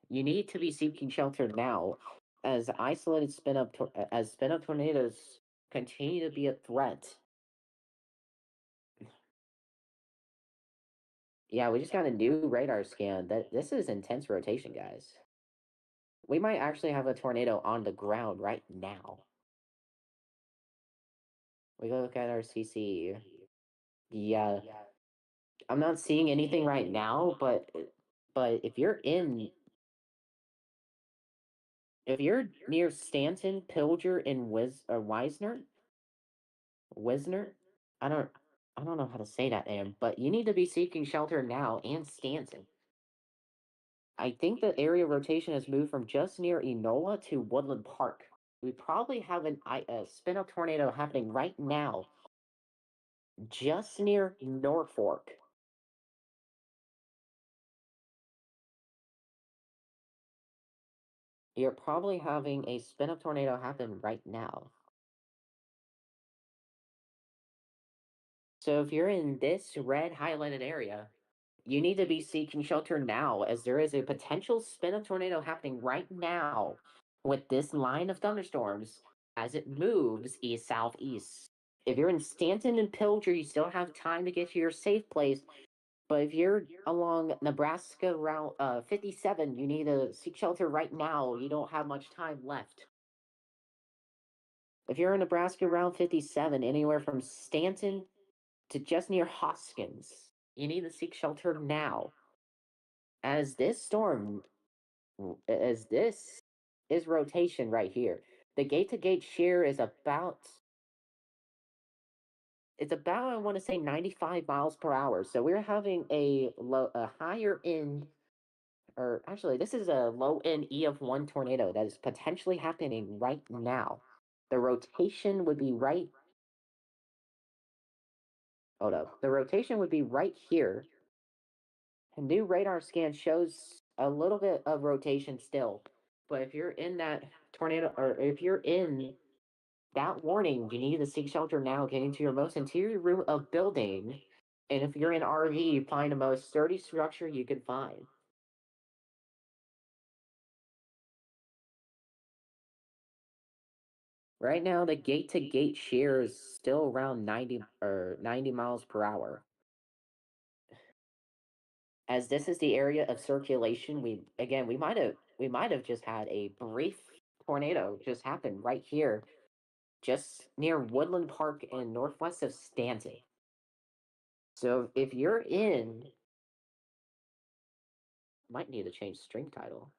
you need to be seeking shelter now, as isolated spin up tornadoes continue to be a threat. Yeah, we just got a new radar scan. That this is intense rotation, guys. We might actually have a tornado on the ground right now. We go look at our CC. Yeah, I'm not seeing anything right now, but if you're near Stanton, Pilger, and Wisner, I don't I don't know how to say that name, but you need to be seeking shelter now and Stanton. I think the area rotation has moved from just near Enola to Woodland Park. We probably have a spin up tornado happening right now, just near Norfolk. You're probably having a spin up tornado happen right now. So if you're in this red highlighted area, you need to be seeking shelter now, as there is a potential spin up tornado happening right now with this line of thunderstorms as it moves east southeast. If you're in Stanton and Pilger, you still have time to get to your safe place. But if you're along Nebraska Route 57, you need to seek shelter right now. You don't have much time left. If you're in Nebraska Route 57, anywhere from Stanton to just near Hoskins. You need to seek shelter now. As this storm, as this is rotation right here. The gate to gate shear is about, it's about, I want to say 95 miles per hour. So we're having a higher end, or actually this is a low end EF1 tornado that is potentially happening right now. The rotation would be right, hold up. The rotation would be right here. A new radar scan shows a little bit of rotation still. But if you're in that tornado, or if you're in that warning, you need to seek shelter now. Get into your most interior room of building. And if you're in RV, find the most sturdy structure you can find. Right now, the gate to gate shear is still around 90 miles per hour. As this is the area of circulation, we might have just had a brief tornado just happen right here, just near Woodland Park in northwest of Stanton. So if you're in, might need to change stream title.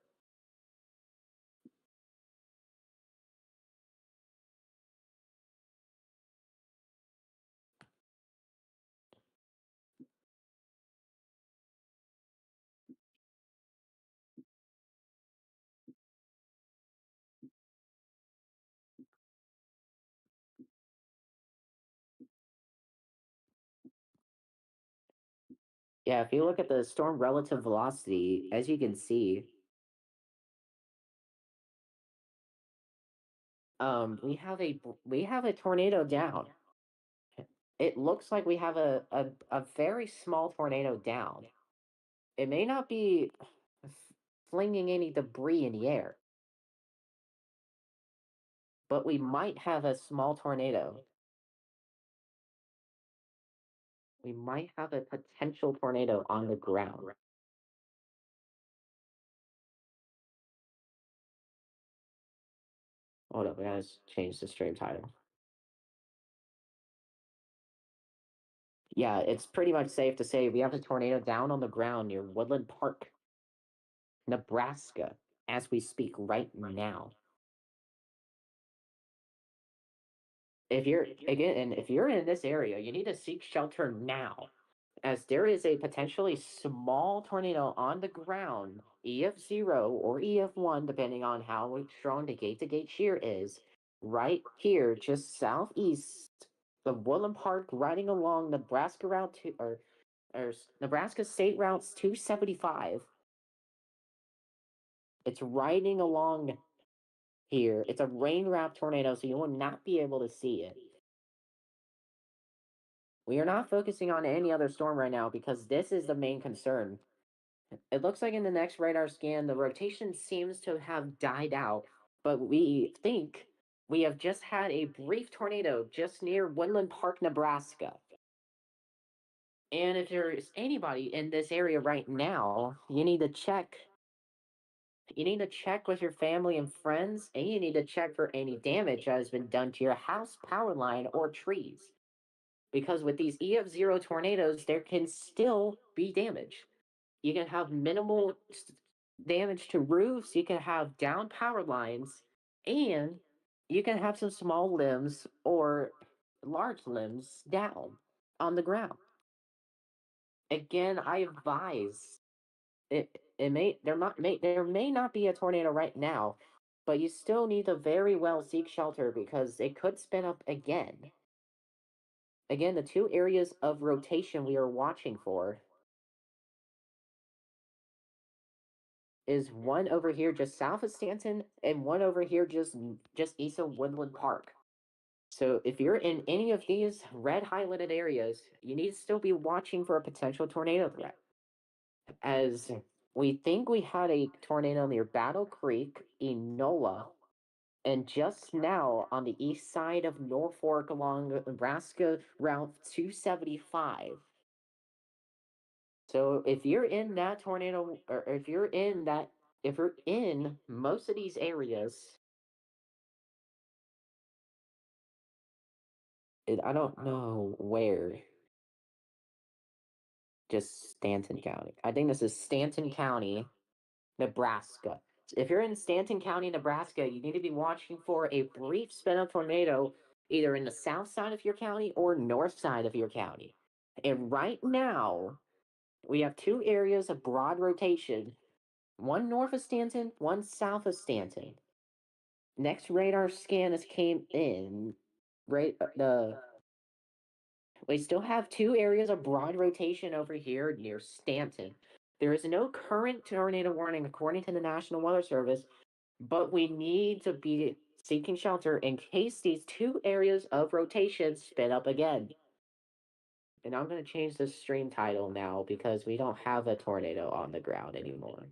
Yeah, if you look at the storm relative velocity, as you can see, we have a tornado down. It looks like we have a very small tornado down. It may not be flinging any debris in the air, but we might have a small tornado. We might have a potential tornado on the ground. Hold up, we gotta change the stream title. Yeah, it's pretty much safe to say we have a tornado down on the ground near Woodland Park, Nebraska, as we speak right now. If you're in this area, you need to seek shelter now, as there is a potentially small tornado on the ground, EF0 or EF1, depending on how strong the gate to gate shear is, right here, just southeast of Woodland Park, riding along Nebraska Route 2, or Nebraska State Routes 275. It's riding along here. It's a rain wrapped tornado, so you will not be able to see it. We are not focusing on any other storm right now because this is the main concern. It looks like in the next radar scan, the rotation seems to have died out, but we think we have just had a brief tornado just near Woodland Park, Nebraska. And if there's anybody in this area right now, you need to check. You need to check with your family and friends, and you need to check for any damage that has been done to your house, power line, or trees. Because with these EF0 tornadoes, there can still be damage. You can have minimal damage to roofs, you can have down power lines, and you can have some small limbs or large limbs down on the ground. Again, I advise there may not be a tornado right now, but you still need to very well seek shelter because it could spin up again. Again, the two areas of rotation we are watching for is one over here just south of Stanton and one over here just east of Woodland Park. So if you're in any of these red highlighted areas, you need to still be watching for a potential tornado threat. As we think we had a tornado near Battle Creek, Enola, and just now on the east side of Norfolk along Nebraska Route 275. So if you're in that tornado, or if you're in most of these areas, I don't know where. Just Stanton County. I think this is Stanton County, Nebraska. If you're in Stanton County, Nebraska, you need to be watching for a brief spin of tornado either in the south side of your county or north side of your county. And right now, we have two areas of broad rotation, one north of Stanton, one south of Stanton. Next radar scan has came in. We still have two areas of broad rotation over here near Stanton. There is no current tornado warning according to the National Weather Service, but we need to be seeking shelter in case these two areas of rotation spin up again. And I'm going to change the stream title now because we don't have a tornado on the ground anymore.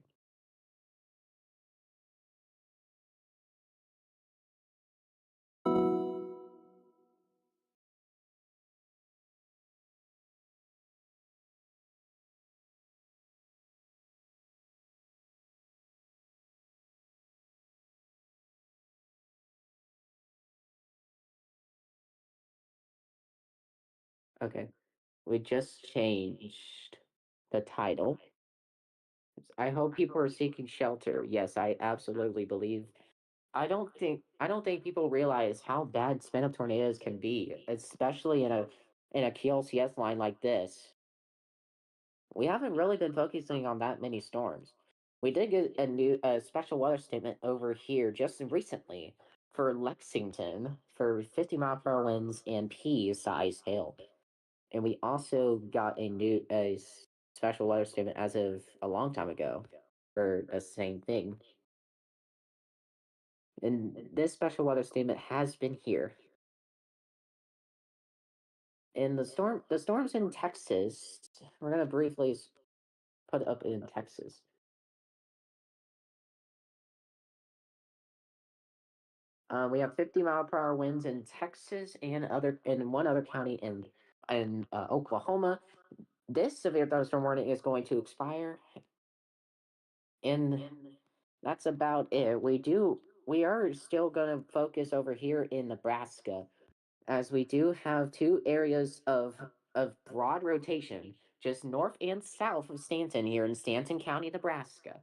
Okay, we just changed the title. I hope people are seeking shelter. Yes, I absolutely believe. I don't think people realize how bad spin up tornadoes can be, especially in a KLCS line like this. We haven't really been focusing on that many storms. We did get a special weather statement over here just recently for Lexington for 50-mile-per-hour winds and pea-sized hail. And we also got a special weather statement as of a long time ago for the same thing. And this special weather statement has been here. And the storms in Texas, we're gonna briefly put up in Texas. We have 50-mile-per-hour winds in Texas and one other county in Oklahoma. This severe thunderstorm warning is going to expire, and that's about it. We are still going to focus over here in Nebraska, as we do have two areas of broad rotation, just north and south of Stanton here in Stanton County, Nebraska.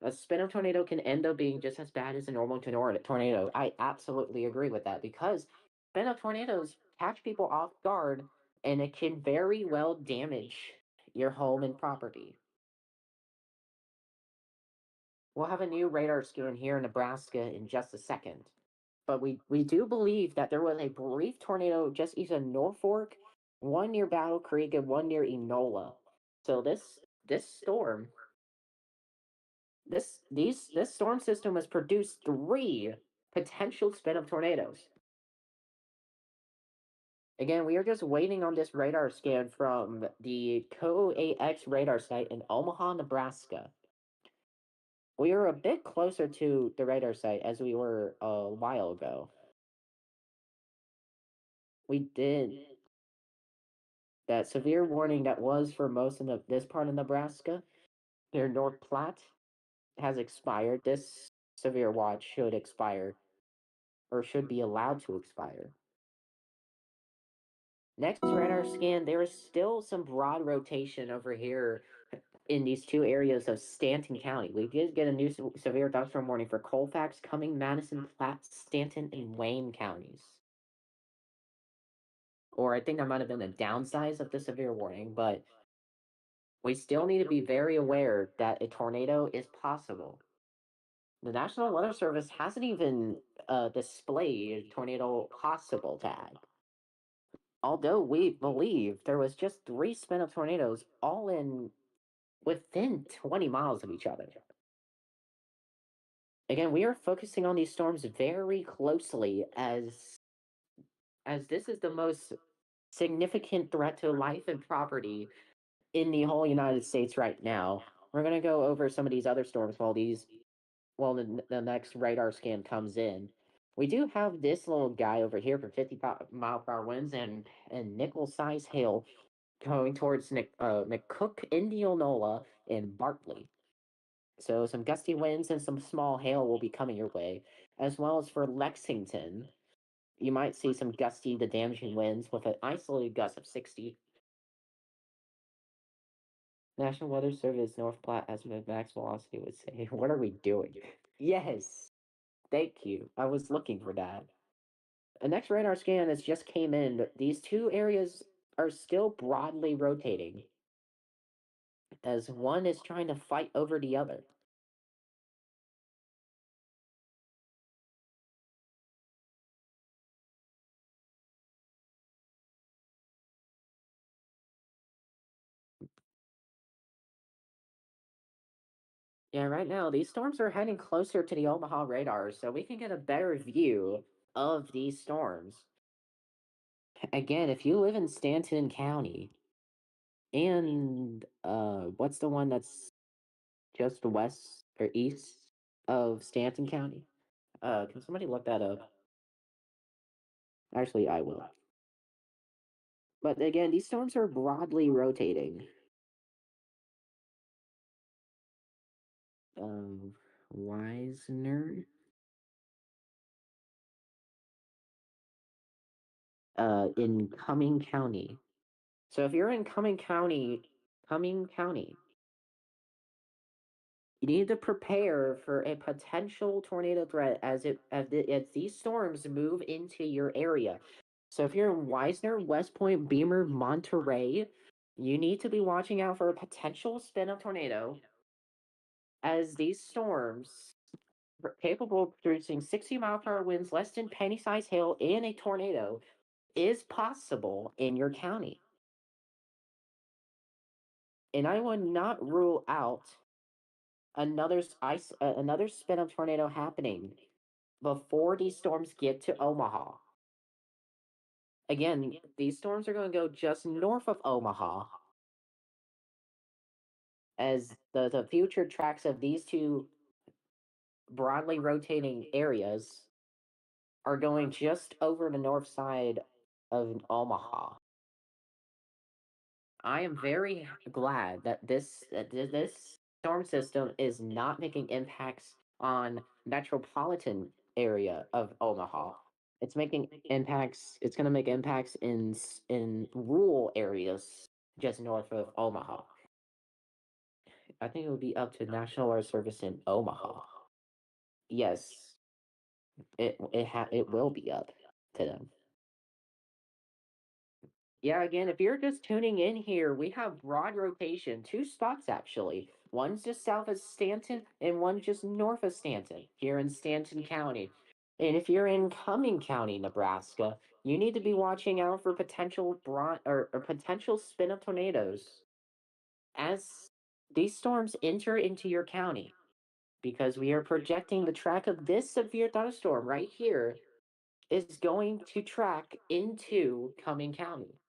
A spin-off tornado can end up being just as bad as a normal tornado. I absolutely agree with that because spin-off tornadoes catch people off guard and it can very well damage your home and property. We'll have a new radar scan here in Nebraska in just a second. But we do believe that there was a brief tornado just east of Norfolk, one near Battle Creek and one near Enola. So this storm this storm system has produced three potential spin-up tornadoes. Again, we are just waiting on this radar scan from the COAX radar site in Omaha, Nebraska. We are a bit closer to the radar site as we were a while ago. We did that severe warning that was for most of this part of Nebraska near North Platte has expired. This severe watch should expire or should be allowed to expire. Next radar scan, there is still some broad rotation over here in these two areas of Stanton County. We did get a new severe thunderstorm warning for Colfax, Cumming, Madison, Platte, Stanton, and Wayne counties. Or I think that might have been a downsize of the severe warning, but we still need to be very aware that a tornado is possible. The National Weather Service hasn't even displayed tornado possible tag. Although we believe there was just three spin-up tornadoes all in within 20 miles of each other. Again, we are focusing on these storms very closely as this is the most significant threat to life and property in the whole United States right now. We're going to go over some of these other storms while the next radar scan comes in. We do have this little guy over here for 50-mile-per-hour winds and nickel-sized hail going towards McCook, Indianola, and Bartley. So some gusty winds and some small hail will be coming your way, as well as for Lexington. You might see some gusty to damaging winds with an isolated gust of 60. National Weather Service, North Platte, azimuth max velocity would say. What are we doing? Yes, thank you. I was looking for that. The next radar scan has just came in, but these two areas are still broadly rotating, as one is trying to fight over the other. Yeah, right now, these storms are heading closer to the Omaha radar, so we can get a better view of these storms. Again, if you live in Stanton County, and what's the one that's just west or east of Stanton County? Can somebody look that up? Actually, I will. But again, these storms are broadly rotating. Um, Wisner. In Cumming County. So if you're in Cumming County, you need to prepare for a potential tornado threat as these storms move into your area. So if you're in Wisner, West Point, Beamer, Monterey, you need to be watching out for a potential spin of tornado as these storms capable of producing 60-mile-per-hour winds, less than penny-sized hail, and a tornado is possible in your county. And I would not rule out another spin of tornado happening before these storms get to Omaha. Again, these storms are going to go just north of Omaha, as the future tracks of these two broadly rotating areas are going just over the north side of Omaha. I am very glad that this storm system is not making impacts on metropolitan area of Omaha. It's making impacts. It's going to make impacts in rural areas just north of Omaha. I think it would be up to National Weather Service in Omaha. Yes, it will be up to them. Yeah, again, if you're just tuning in here, we have broad rotation, two spots actually. One's just south of Stanton and one just north of Stanton, here in Stanton County. And if you're in Cumming County, Nebraska, you need to be watching out for potential or potential spin of tornadoes as these storms enter into your county. Because we are projecting the track of this severe thunderstorm right here is going to track into Cumming County.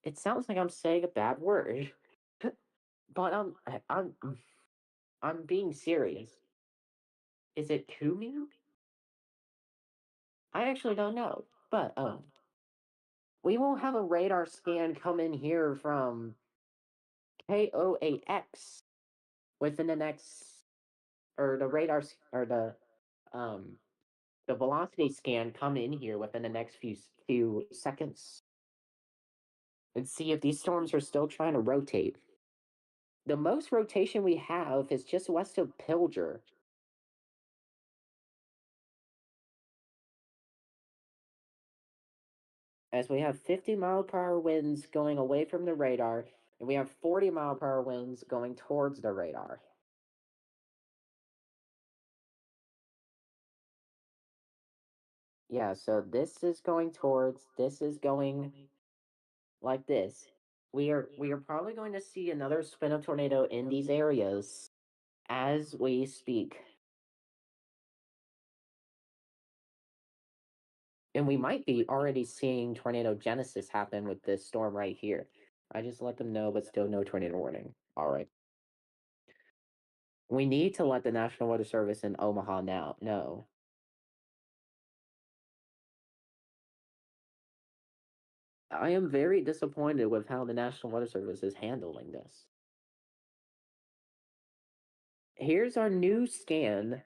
It sounds like I'm saying a bad word, but I'm being serious. Is it Kumi? I actually don't know, but we will have a radar scan come in here from KOAX within the next, or the radar or the velocity scan come in here within the next few seconds and see if these storms are still trying to rotate. The most rotation we have is just west of Pilger. As we have 50-mile-per-hour winds going away from the radar, and we have 40-mile-per-hour winds going towards the radar. Yeah, so this is going like this. We are probably going to see another spin of tornado in these areas as we speak. And we might be already seeing tornado genesis happen with this storm right here. I just let them know, but still no tornado warning. All right. We need to let the National Weather Service in Omaha now know. I am very disappointed with how the National Weather Service is handling this. Here's our new scan.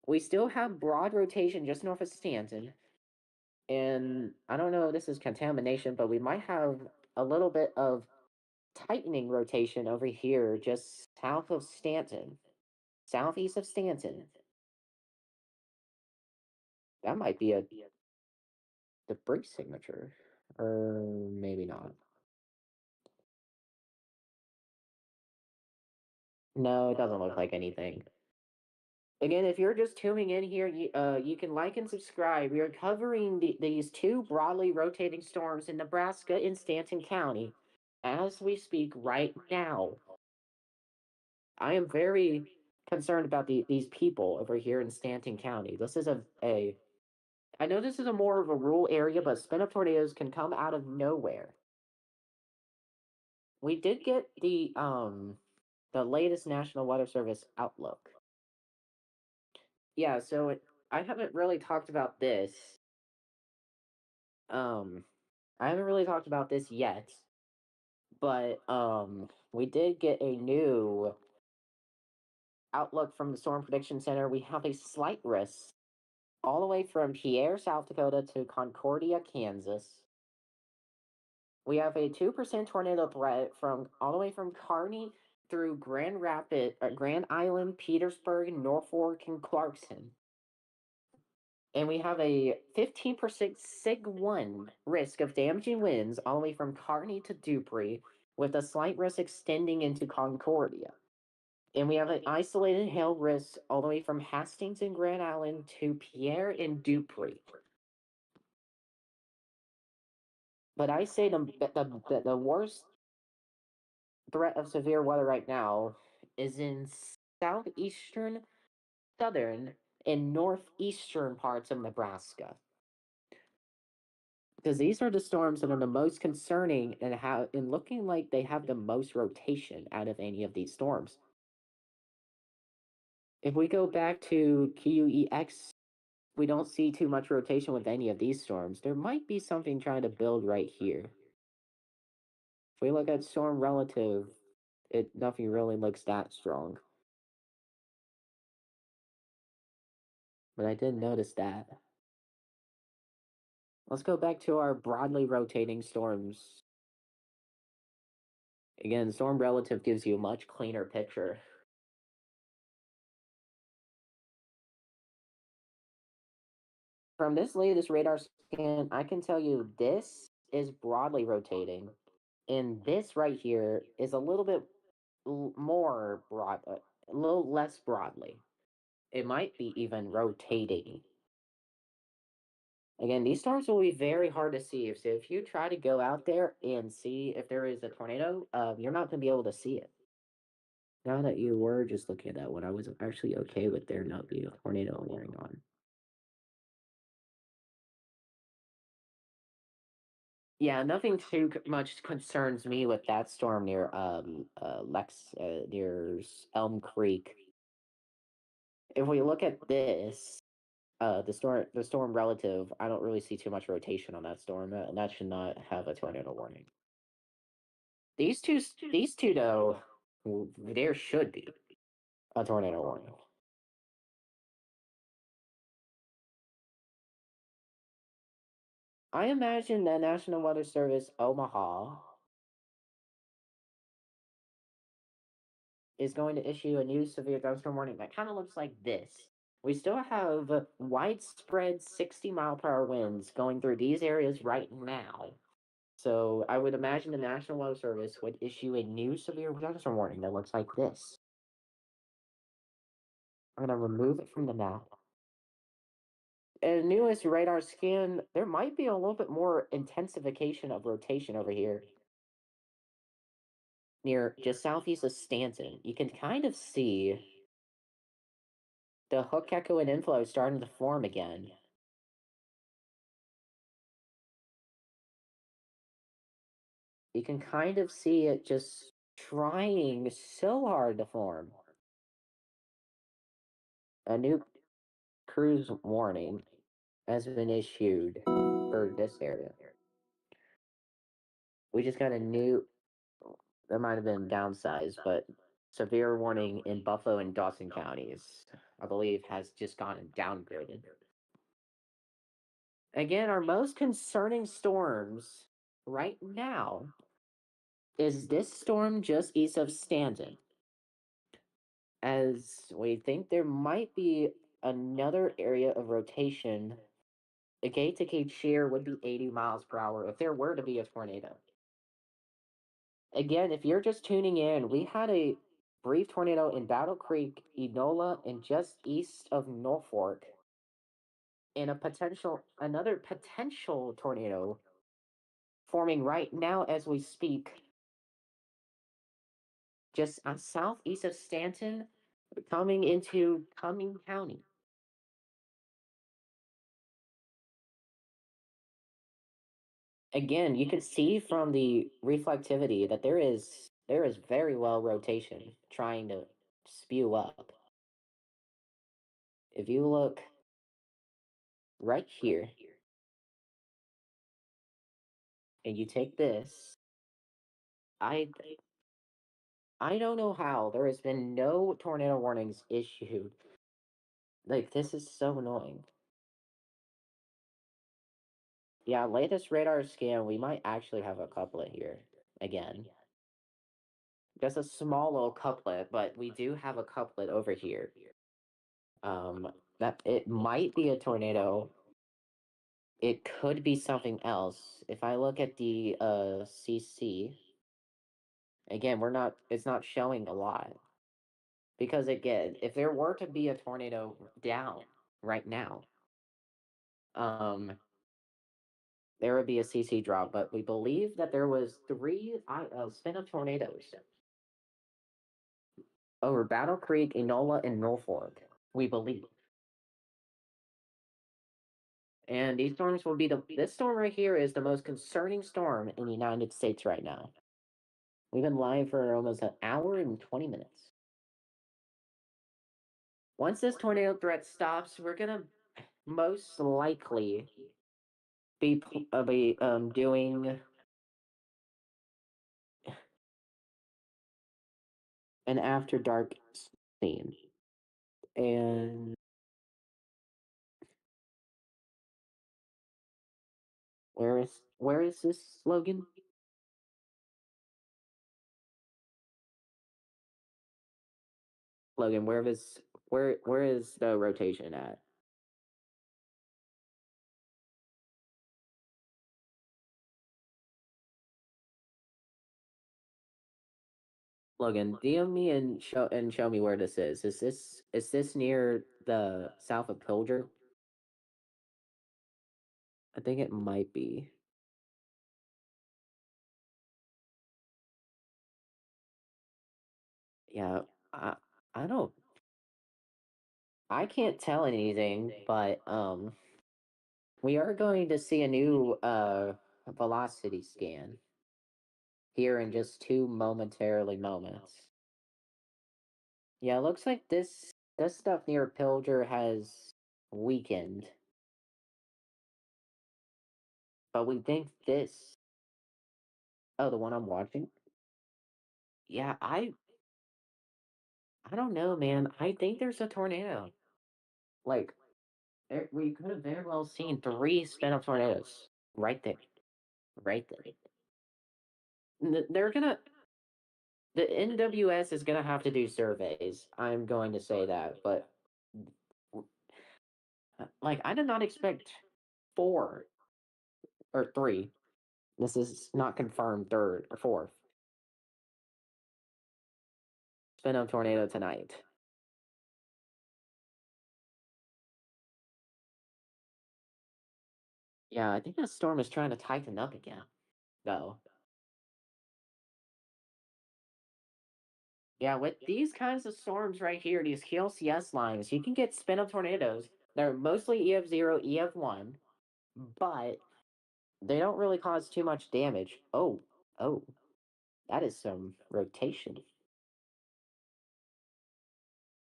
We still have broad rotation just north of Stanton. And I don't know if this is contamination, but we might have a little bit of tightening rotation over here just south of Stanton, southeast of Stanton. That might be a debris signature, or maybe not. No, it doesn't look like anything. Again, if you're just tuning in here, you can like and subscribe. We are covering these two broadly rotating storms in Nebraska in Stanton County as we speak right now. I am very concerned about these people over here in Stanton County. This is I know this is a more of a rural area, but spin-up tornadoes can come out of nowhere. We did get the latest National Weather Service outlook. Yeah, so I haven't really talked about this. I haven't really talked about this yet, but we did get a new outlook from the Storm Prediction Center. We have a slight risk all the way from Pierre, South Dakota to Concordia, Kansas. We have a 2% tornado threat from all the way from Kearney through Grand Island, Petersburg, Norfolk, and Clarkson. And we have a 15% Sig 1 risk of damaging winds all the way from Kearney to Dupree, with a slight risk extending into Concordia. And we have an isolated hail risk all the way from Hastings and Grand Island to Pierre and Dupree. But I say the worst threat of severe weather right now is in southeastern, southern, and northeastern parts of Nebraska. Because these are the storms that are the most concerning and looking like they have the most rotation out of any of these storms. If we go back to QEX, we don't see too much rotation with any of these storms. There might be something trying to build right here. If we look at storm relative, nothing really looks that strong. But I did notice that. Let's go back to our broadly rotating storms. Again, storm relative gives you a much cleaner picture. From this latest radar scan, I can tell you this is broadly rotating, and this right here is a little bit more broad, a little less broadly. It might be even rotating. Again, these storms will be very hard to see. So if you try to go out there and see if there is a tornado, you're not going to be able to see it. Now that you were just looking at that one, I was actually okay with there not being a tornado warning on. Yeah, nothing too much concerns me with that storm near near Elm Creek. If we look at this, the storm relative, I don't really see too much rotation on that storm, and that should not have a tornado warning. These two though, there should be a tornado warning. I imagine the National Weather Service Omaha is going to issue a new severe thunderstorm warning that kind of looks like this. We still have widespread 60-mile-per-hour winds going through these areas right now. So I would imagine the National Weather Service would issue a new severe thunderstorm warning that looks like this. I'm going to remove it from the map. And newest radar scan, there might be a little bit more intensification of rotation over here. Near just southeast of Stanton. You can kind of see the hook echo and inflow starting to form again. You can kind of see it just trying so hard to form. A new cruise warning has been issued for this area. We just got a new, that might have been downsized, but severe warning in Buffalo and Dawson counties, I believe, has just gotten downgraded. Again, our most concerning storms right now is this storm just east of Stanton? As we think there might be another area of rotation. A gate to gate shear would be 80 miles per hour if there were to be a tornado. Again, if you're just tuning in, we had a brief tornado in Battle Creek, Enola, and just east of Norfolk, and another potential tornado forming right now as we speak, just southeast of Stanton, coming into Cumming County. Again, you can see from the reflectivity that there is very well rotation trying to spew up. If you look right here and you take this, I I don't know how there has been no tornado warnings issued. Like, this is so annoying. Yeah, latest radar scan, we might actually have a couplet here again. Just a small little couplet, but we do have a couplet over here. That it might be a tornado. It could be something else. If I look at the CC, again, it's not showing a lot. Because again, if there were to be a tornado down right now, um, there would be a CC drop. But we believe that there was three spin of tornadoes over Battle Creek, Enola, and Norfolk. We believe, and these storms will be this storm right here is the most concerning storm in the United States right now. We've been live for almost an hour and 20 minutes. Once this tornado threat stops, we're gonna most likely be doing an after dark scene. And where is this slogan? Logan, where is the rotation at? Logan, DM me and show me where this is. Is this near the south of Pilger? I think it might be. Yeah, I don't I can't tell anything, but we are going to see a new velocity scan here in just two momentarily moments. Yeah, it looks like this stuff near Pilger has weakened. But we think this oh, the one I'm watching? Yeah, I don't know, man. I think there's a tornado. Like we could have very well seen three spin up tornadoes right there. Right there. They're gonna the NWS is gonna have to do surveys. I'm going to say that, but like I did not expect four or three. This is not confirmed. Third or fourth spin up tornado tonight. Yeah, I think that storm is trying to tighten up again, though. Yeah, with these kinds of storms right here, these QLCS lines, you can get spin up tornadoes. They're mostly EF0, EF1, but they don't really cause too much damage. Oh, that is some rotation.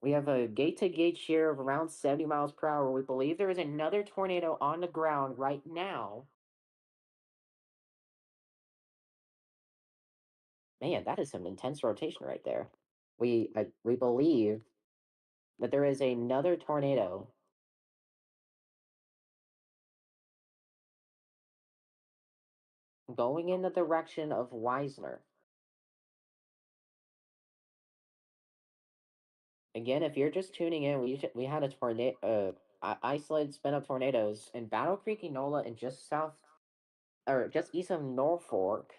We have a gate to gate shear of around 70 miles per hour. We believe there is another tornado on the ground right now. Man, that is some intense rotation right there. We believe that there is another tornado going in the direction of Weisner. Again, if you're just tuning in, we had a tornado, isolated spin up tornadoes in Battle Creek, Enola, and just south or just east of Norfolk.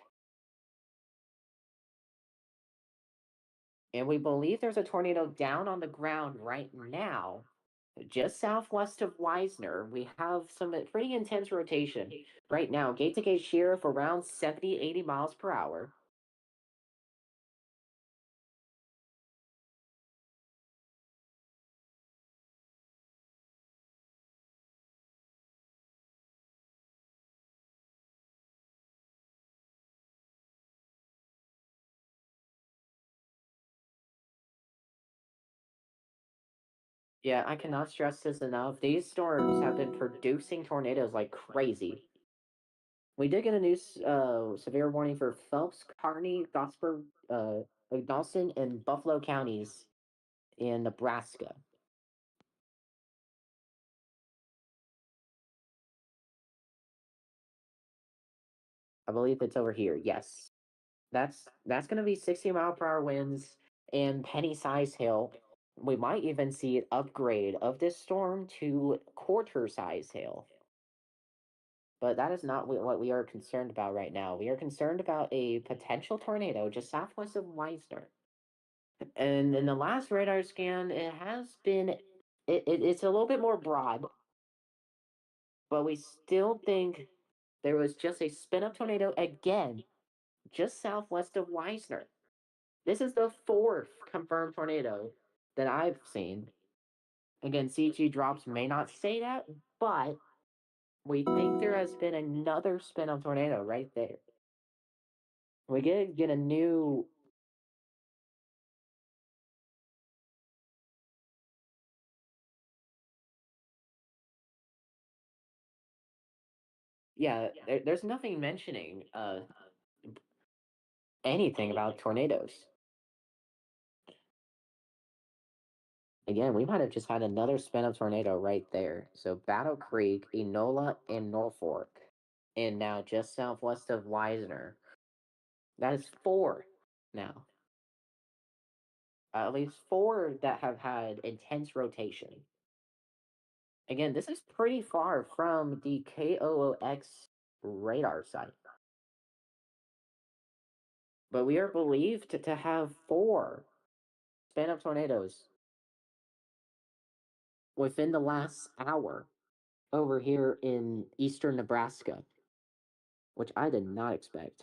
And we believe there's a tornado down on the ground right now, just southwest of Wisner. We have some pretty intense rotation right now. Gate to gate shear of around 70, 80 miles per hour. Yeah, I cannot stress this enough. These storms have been producing tornadoes like crazy. We did get a new severe warning for Phelps, Kearney, Gosper, Dawson, and Buffalo counties in Nebraska. I believe it's over here. Yes, that's going to be 60-mile-per-hour winds and penny-size hail. We might even see an upgrade of this storm to quarter-size hail. But that is not what we are concerned about right now. We are concerned about a potential tornado just southwest of Wisner. And in the last radar scan, it has been it's a little bit more broad, but we still think there was just a spin up tornado again, just southwest of Wisner. This is the fourth confirmed tornado that I've seen. Again, CG drops may not say that, but we think there has been another spin up tornado right there. We get a new. Yeah, there's nothing mentioning anything about tornadoes. Again, we might have just had another spin up tornado right there. So Battle Creek, Enola, and Norfolk. And now just southwest of Wisner. That is four now. At least four that have had intense rotation. Again, this is pretty far from the KOOX radar site. But we are believed to have four spin up tornadoes within the last hour over here in eastern Nebraska, which I did not expect.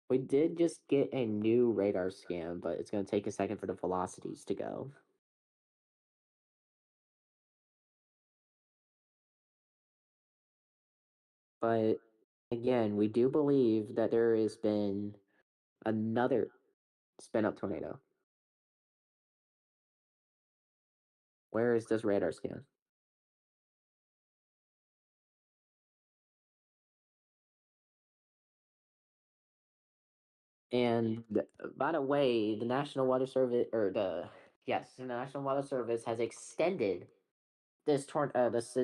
We did just get a new radar scan, but it's going to take a second for the velocities to go. But again, we do believe that there has been another spin up tornado. Where is this radar scan? And by the way, the National Weather Service, or the National Weather Service has extended this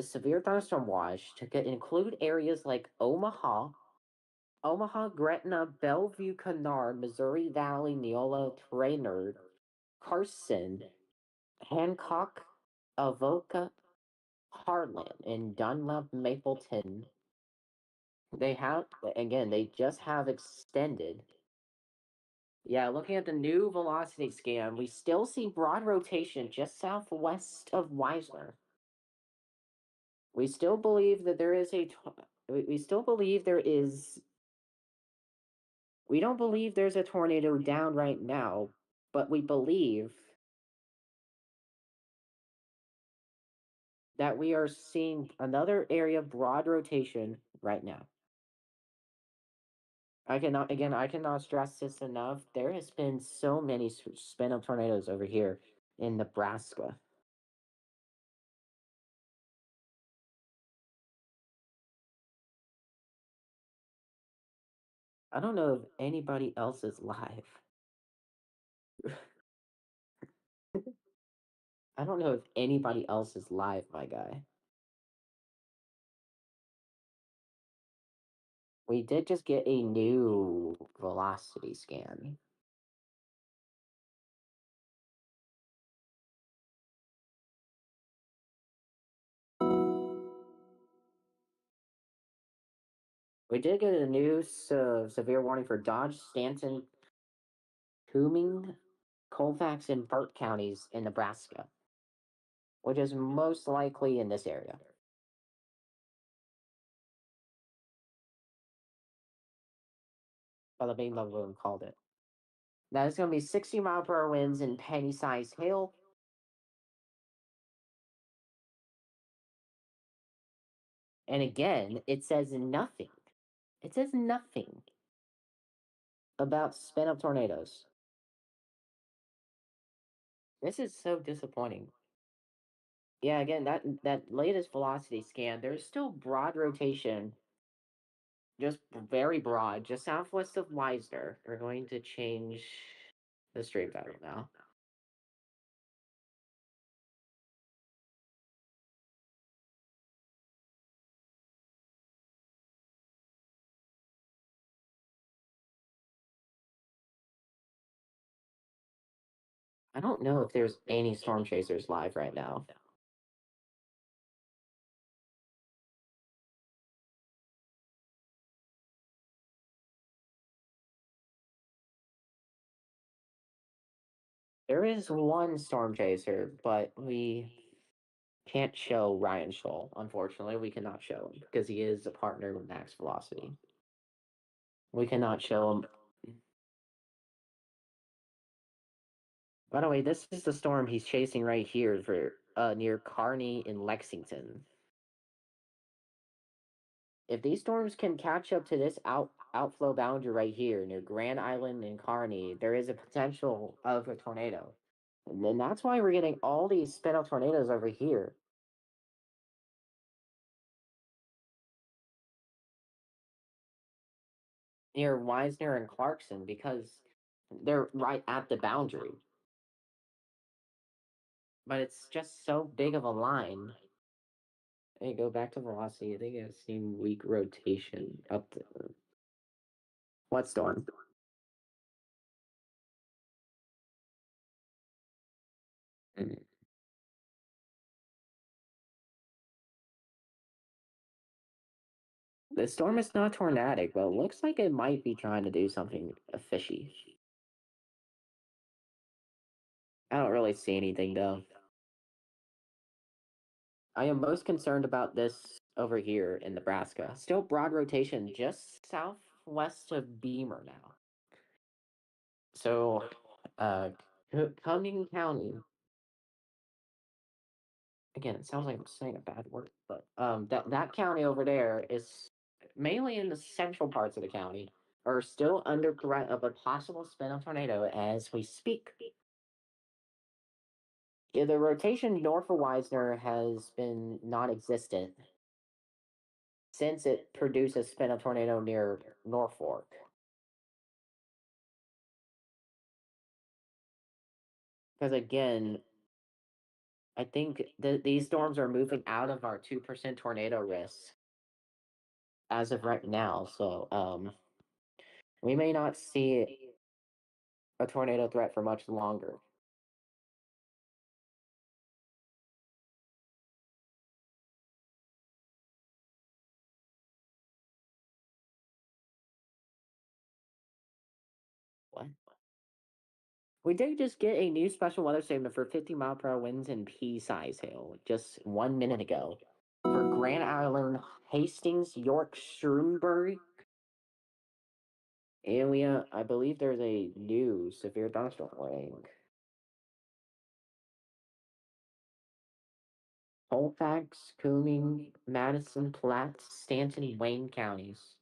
severe thunderstorm watch to include areas like Omaha, Gretna, Bellevue, Kennard, Missouri Valley, Neola, Traynor, Carson, Hancock, Avoca, Harlan, and Dunlap, Mapleton. They just have extended. Yeah, looking at the new velocity scan, we still see broad rotation just southwest of Wisner. We still believe that there is we still believe there is. We don't believe there's a tornado down right now, but we believe that we are seeing another area of broad rotation right now. I cannot stress this enough. There has been so many spin up tornadoes over here in Nebraska. I don't know if anybody else is live. I don't know if anybody else is live, my guy. We did just get a new velocity scan. We did get a new severe warning for Dodge, Stanton, Cooming, Colfax, and Burke counties in Nebraska, which is most likely in this area. By the main level called it. Now it's going to be 60-mile-per-hour winds and penny-sized hail. And again, it says nothing. It says nothing about spin up tornadoes. This is so disappointing. Yeah, again, that latest velocity scan, there's still broad rotation, just very broad, just southwest of Wisner. We're going to change the stream title now. I don't know if there's any storm chasers live right now. There is one storm chaser, but we can't show Ryan Scholl. Unfortunately, we cannot show him because he is a partner with Max Velocity. We cannot show him. By the way, this is the storm he's chasing right here for near Kearney in Lexington. If these storms can catch up to this outflow boundary right here near Grand Island and Kearney, there is a potential of a tornado. And then that's why we're getting all these spin out tornadoes over here. Near Wisner and Clarkson because they're right at the boundary. But it's just so big of a line. Hey, go back to velocity. I think I've seen weak rotation up to what storm? Mm. The storm is not tornadic, but it looks like it might be trying to do something fishy. I don't really see anything though. I am most concerned about this over here in Nebraska. Still broad rotation just southwest of Beamer now. So, uh, Cumming County. Again, it sounds like I'm saying a bad word, but that county over there is mainly in the central parts of the county are still under threat of a possible spin-off tornado as we speak. Yeah, the rotation north of Wisner has been non-existent since it produced a spin-off tornado near Norfolk. Because again, I think these storms are moving out of our 2% tornado risk as of right now. So we may not see a tornado threat for much longer. What? We did just get a new special weather statement for 50-mile-per-hour winds and pea-size hail just 1 minute ago for Grand Island, Hastings, York, Shrewsbury, and I believe there's a new severe thunderstorm warning. Colfax, Cooming, Madison, Platte, Stanton, and Wayne counties.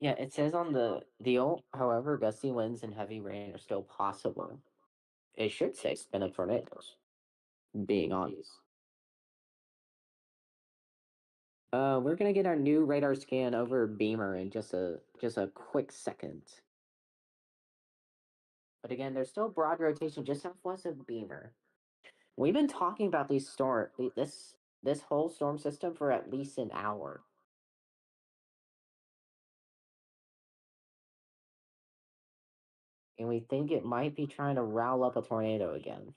Yeah, it says on the deal, however, gusty winds and heavy rain are still possible. It should say spin up tornadoes. being honest. We're gonna get our new radar scan over Beamer in just a quick second. But again, there's still broad rotation just southwest of Beamer. We've been talking about this whole storm system for at least an hour. And we think it might be trying to rile up a tornado again.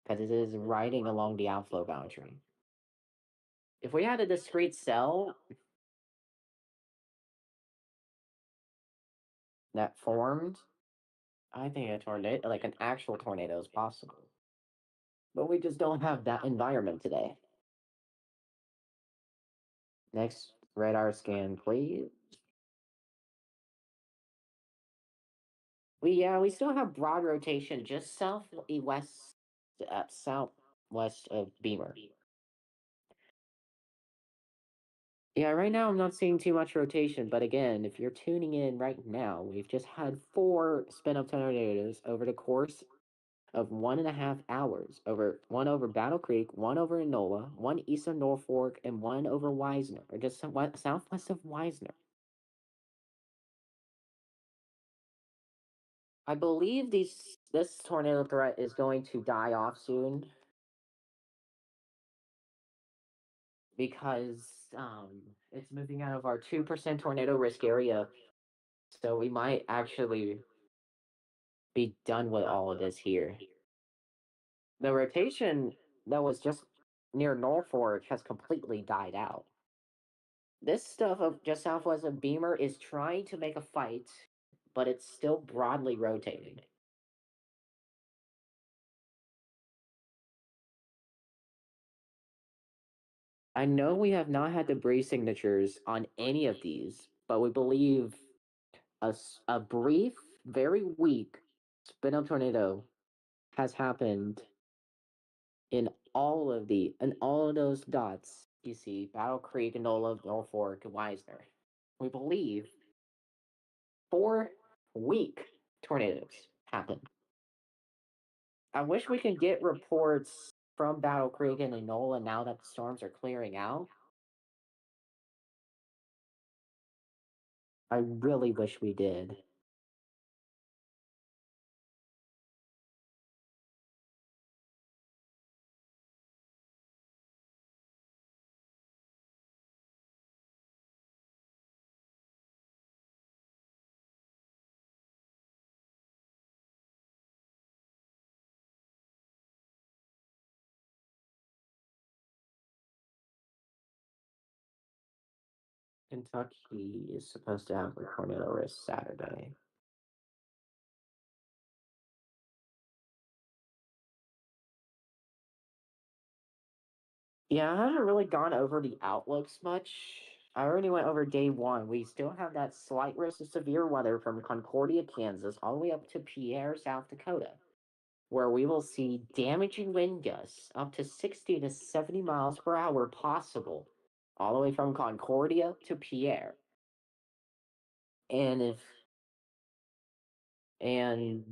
Because it is riding along the outflow boundary. If we had a discrete cell that formed, I think a tornado, like an actual tornado, is possible. But we just don't have that environment today. Next radar scan, please. We still have broad rotation just southwest of Beamer. Yeah, right now I'm not seeing too much rotation, but again, if you're tuning in right now, we've just had 4 spin up tornadoes over the course of 1.5 hours. One over Battle Creek, one over Enola, one east of Norfolk, and one over Wisner, or just southwest of Wisner. I believe this tornado threat is going to die off soon because it's moving out of our 2% tornado risk area. So we might actually be done with all of this here. The rotation that was just near Norfolk has completely died out. This stuff of just southwest of Beamer is trying to make a fight, but it's still broadly rotating. I know we have not had debris signatures on any of these, but we believe a brief, very weak spin up tornado has happened in all of those dots. You see Battle Creek, Enola, Norfolk, and Wisner. We believe 4 weak tornadoes happened. I wish we could get reports from Battle Creek and Enola now that the storms are clearing out. I really wish we did. Kentucky is supposed to have a tornado risk Saturday. Yeah, I haven't really gone over the outlooks much. I already went over day 1. We still have that slight risk of severe weather from Concordia, Kansas, all the way up to Pierre, South Dakota, where we will see damaging wind gusts up to 60 to 70 miles per hour possible, all the way from Concordia to Pierre. And if and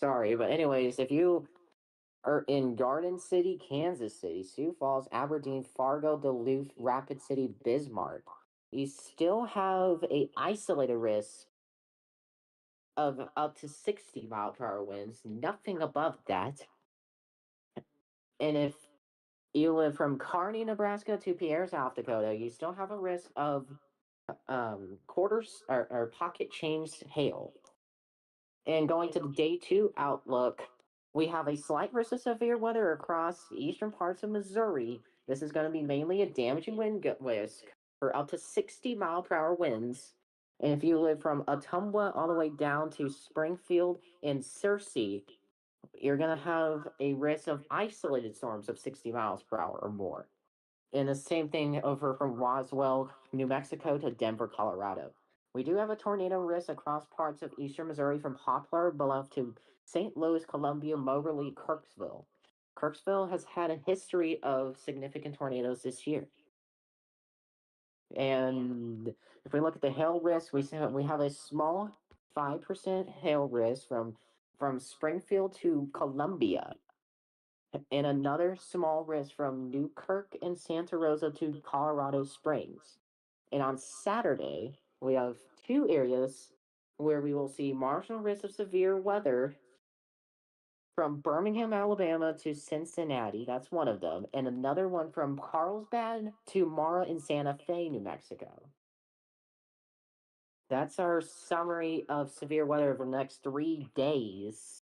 sorry, but anyways, if you are in Garden City, Kansas City, Sioux Falls, Aberdeen, Fargo, Duluth, Rapid City, Bismarck, you still have a isolated risk of up to 60-mile-per-hour winds, nothing above that. And if you live from Kearney, Nebraska to Pierre, South Dakota, you still have a risk of quarters or pocket change hail. And going to the day 2 outlook, we have a slight risk of severe weather across the eastern parts of Missouri. This is going to be mainly a damaging wind risk for up to 60-mile-per-hour winds And if you live from Ottumwa all the way down to Springfield and Searcy, you're going to have a risk of isolated storms of 60 miles per hour or more. And the same thing over from Roswell, New Mexico to Denver, Colorado. We do have a tornado risk across parts of eastern Missouri from Poplar below to St. Louis, Columbia, Moberly, Kirksville. Kirksville has had a history of significant tornadoes this year. And if we look at the hail risk, we have a small 5% hail risk from Springfield to Columbia, and another small risk from Newkirk and Santa Rosa to Colorado Springs. And on Saturday, we have two areas where we will see marginal risk of severe weather from Birmingham, Alabama to Cincinnati. That's one of them. And another one from Carlsbad to Mara and Santa Fe, New Mexico. That's our summary of severe weather over the next 3 days.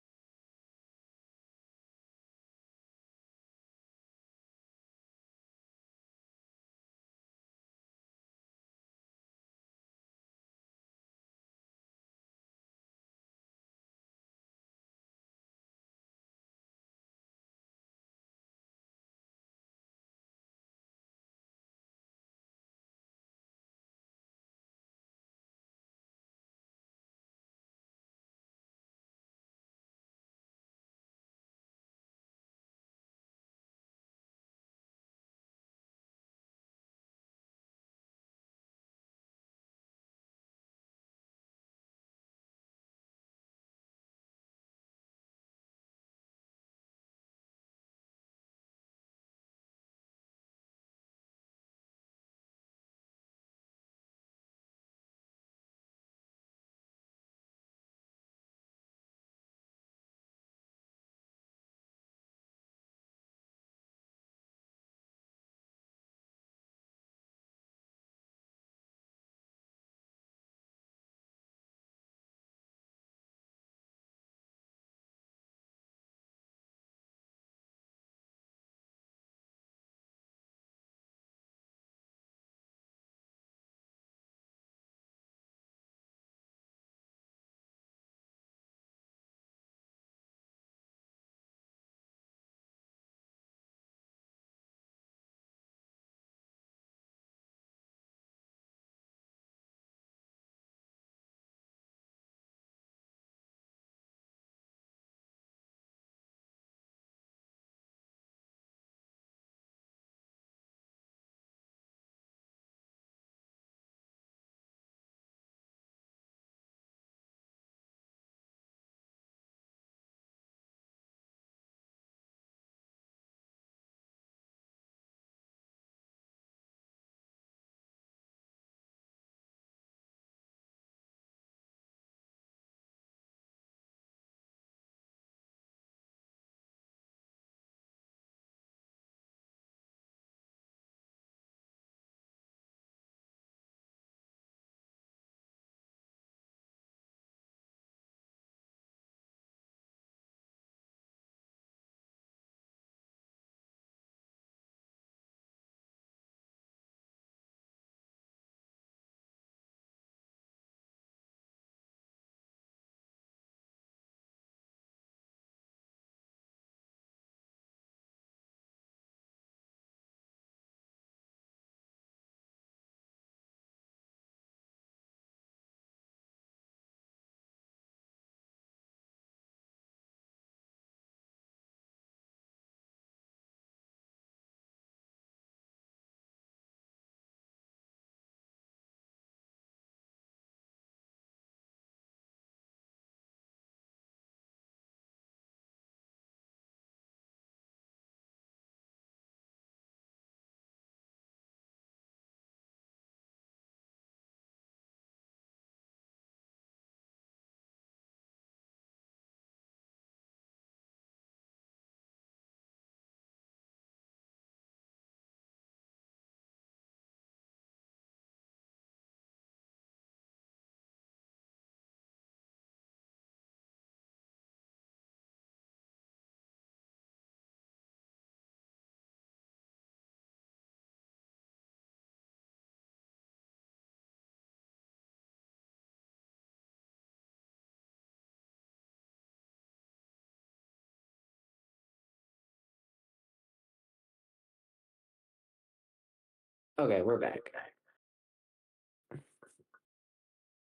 Okay, we're back.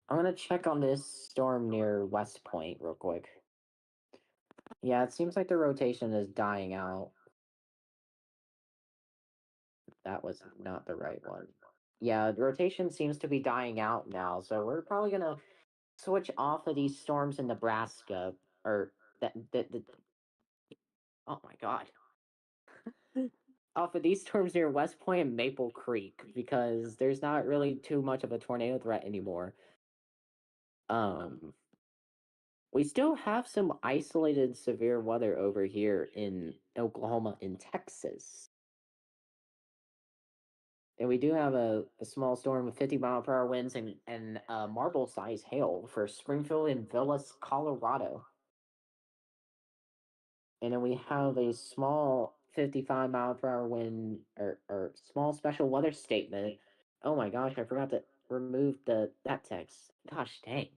I'm gonna check on this storm near West Point real quick. Yeah, it seems like the rotation is dying out. That was not the right one. Yeah, the rotation seems to be dying out now, so we're probably gonna switch off of these storms in Nebraska, or that. Oh my god. Off of these storms near West Point and Maple Creek because there's not really too much of a tornado threat anymore. Um, we still have some isolated severe weather over here in Oklahoma and Texas. And we do have a small storm with 50-mile-per-hour winds and marble size hail for Springfield and Villas, Colorado. And then we have a small 55-mile-per-hour wind or small special weather statement. Oh my gosh, I forgot to remove that text. Gosh dang.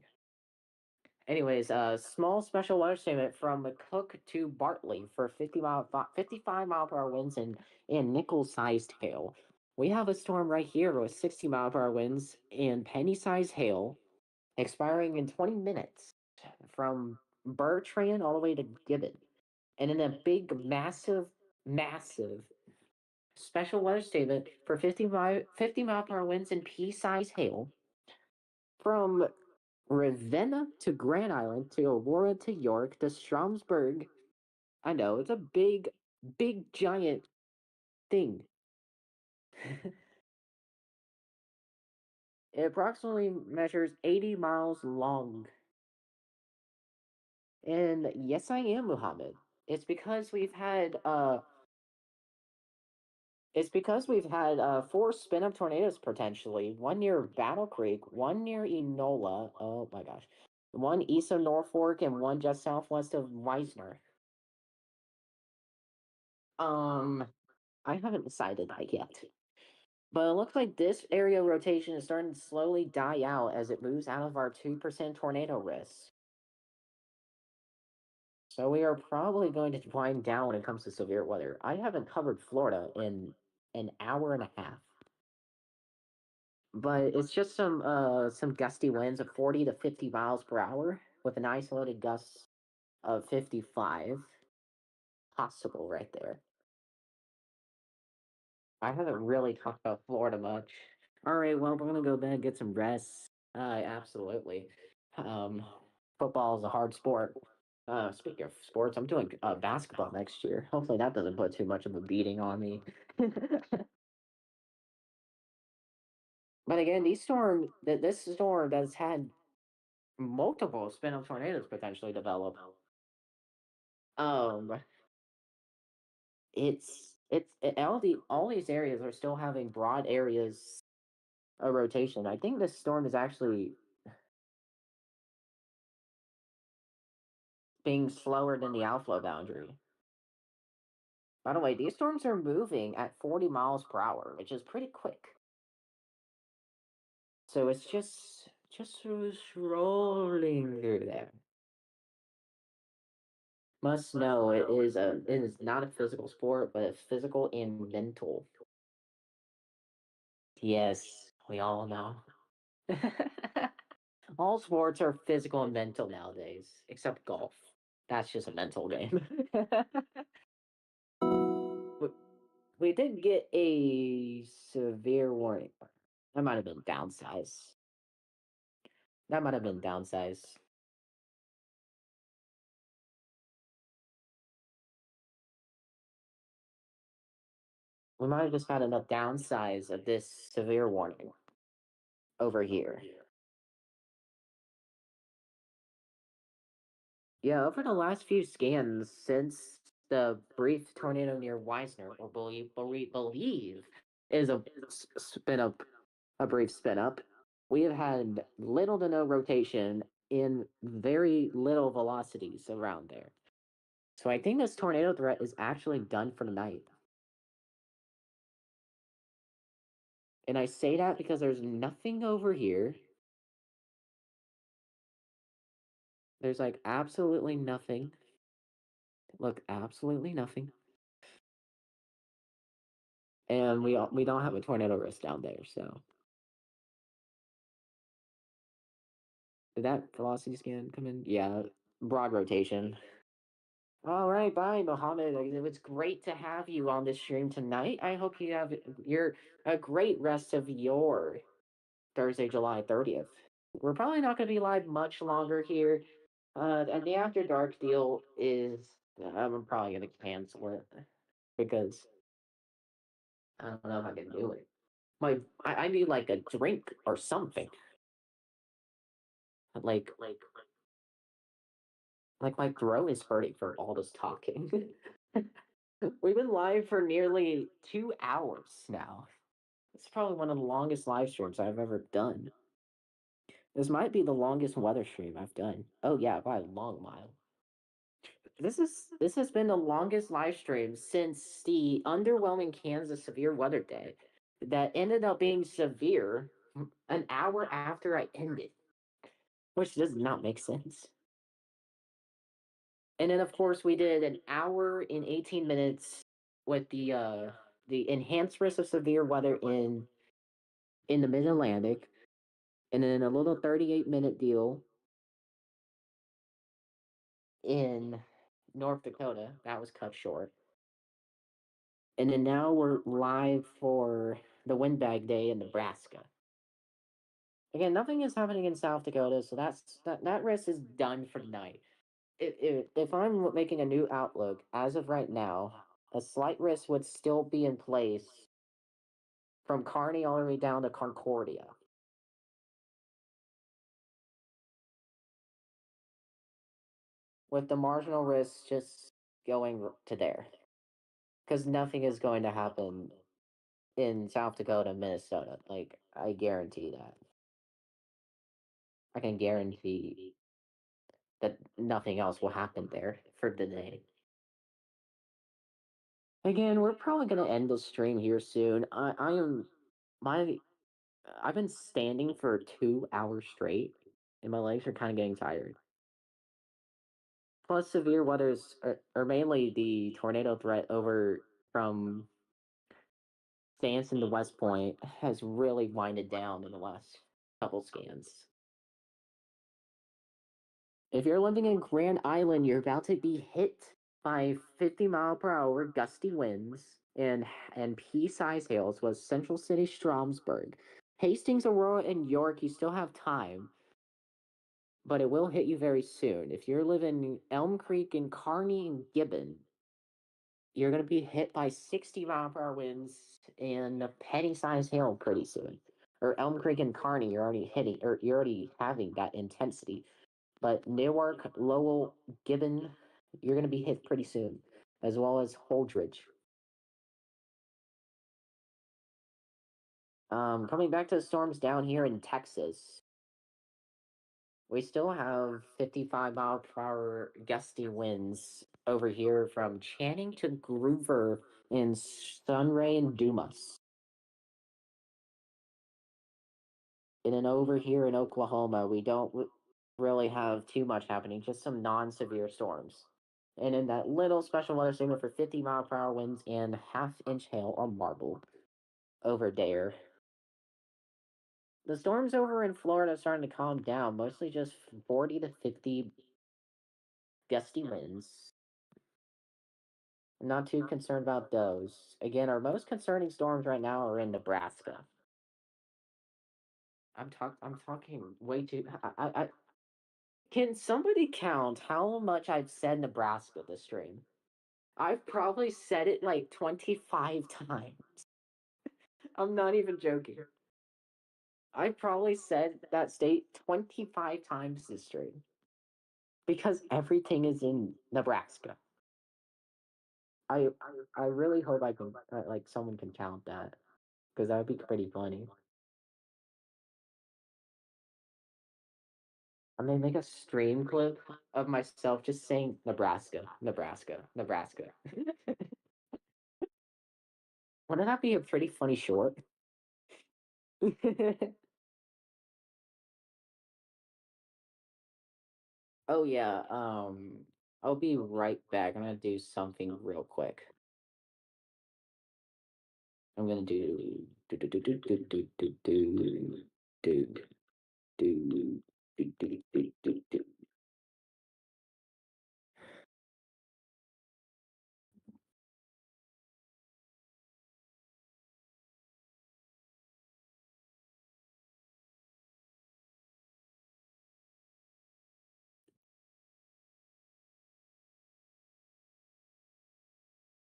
Anyways, small special weather statement from McCook to Bartley for 55-mile-per-hour winds and nickel-sized hail. We have a storm right here with 60-mile-per-hour winds and penny-sized hail expiring in 20 minutes from Bertrand all the way to Gibbon. And then a big, massive special weather statement for 50-mile-per-hour winds and pea-sized hail from Ravenna to Grand Island to Aurora to York to Stromsburg. I know, it's a big, giant thing. It approximately measures 80 miles long. And yes, I am Muhammad. It's because we've had four spin-up tornadoes potentially. One near Battle Creek, one near Enola. Oh my gosh. One east of Norfolk and one just southwest of Weisner. Um, I haven't decided that yet. But it looks like this area rotation is starting to slowly die out as it moves out of our 2% tornado risk. So we are probably going to wind down when it comes to severe weather. I haven't covered Florida in an hour and a half. But it's just some gusty winds of 40 to 50 miles per hour with an isolated gust of 55 possible right there. I haven't really talked about Florida much. All right, well, we're gonna go bed, get some rest. Absolutely. Um, Football is a hard sport. Speaking of sports, I'm doing basketball next year. Hopefully, that doesn't put too much of a beating on me. But again, this storm that's had multiple spin-up tornadoes potentially develop. Um, all these areas are still having broad areas of rotation. I think this storm is actually being slower than the outflow boundary. By the way, these storms are moving at 40 miles per hour, which is pretty quick. So it's just rolling through there. Must know it is not a physical sport, but a physical and mental. Yes, we all know. All sports are physical and mental nowadays, except golf. That's just a mental game. we, we did get a severe warning. That might have been downsized. That might have been downsized. We might have just had enough downsize of this severe warning over here. Yeah, over the last few scans since the brief tornado near Weisner, or believe is a spin up, a brief spin up, we have had little to no rotation in very little velocities around there. So I think this tornado threat is actually done for the night. And I say that because there's nothing over here. There's like absolutely nothing. Look, absolutely nothing. and we don't have a tornado risk down there. So did that velocity scan come in? Yeah, broad rotation. All right, bye, Mohammed. It was great to have you on this stream tonight. I hope you have your a great rest of your Thursday, July 30th. We're probably not going to be live much longer here. And the After Dark deal is I'm probably going to cancel it because I don't know if I can do it. I need like a drink or something. Like my throat is hurting for all this talking. We've been live for nearly 2 hours now. It's probably one of the longest live streams I've ever done. This might be the longest weather stream I've done. Oh yeah, by a long mile. This has been the longest live stream since the underwhelming Kansas severe weather day that ended up being severe an hour after I ended, which does not make sense. And then of course we did an hour in 18 minutes with the enhanced risk of severe weather in the mid Atlantic, and then a little 38-minute deal in North Dakota. That was cut short. And then now we're live for the windbag day in Nebraska. Again, nothing is happening in South Dakota, so that risk is done for tonight. If I'm making a new outlook, as of right now, a slight risk would still be in place from Kearney all the way down to Concordia, with the marginal risk just going to there. Because nothing is going to happen in South Dakota, Minnesota. Like, I guarantee that. I can guarantee that nothing else will happen there for the day. Again, we're probably gonna end the stream here soon. I am my I've been standing for 2 hours straight, and my legs are kind of getting tired. Plus, severe weathers are mainly the tornado threat over from Stanson to West Point has really winded down in the last couple scans. If you're living in Grand Island, you're about to be hit by 50-mile-per-hour gusty winds and pea-sized hails was Central City, Stromsburg. Hastings, Aurora, and York, you still have time, but it will hit you very soon. If you're living in Elm Creek and Kearney and Gibbon, you're going to be hit by 60-mile-per-hour winds and a penny-sized hail pretty soon. Or Elm Creek and Kearney, you're already hitting, or you're already having that intensity. But Newark, Lowell, Gibbon, you're going to be hit pretty soon, as well as Holdridge. Coming back to the storms down here in Texas, we still have 55-mile-per-hour gusty winds over here from Channing to Groover in Sunray and Dumas. And then over here in Oklahoma, we don't really have too much happening, just some non-severe storms. And in that little special weather signal for 50-mile-per-hour winds and half-inch hail on marble over there. The storms over in Florida are starting to calm down, mostly just 40 to 50 gusty winds. I'm not too concerned about those. Again, our most concerning storms right now are in Nebraska. I'm talking way too. I can somebody count how much I've said Nebraska this stream? I've probably said it like 25 times. I'm not even joking. I probably said that state 25 times this stream because everything is in Nebraska. I I really hope I can like someone can count that because that would be pretty funny. I may make a stream clip of myself just saying Nebraska, Nebraska, Nebraska. Wouldn't that be a pretty funny short? Oh yeah, I'll be right back. I'm gonna do something real quick. I'm gonna do do do.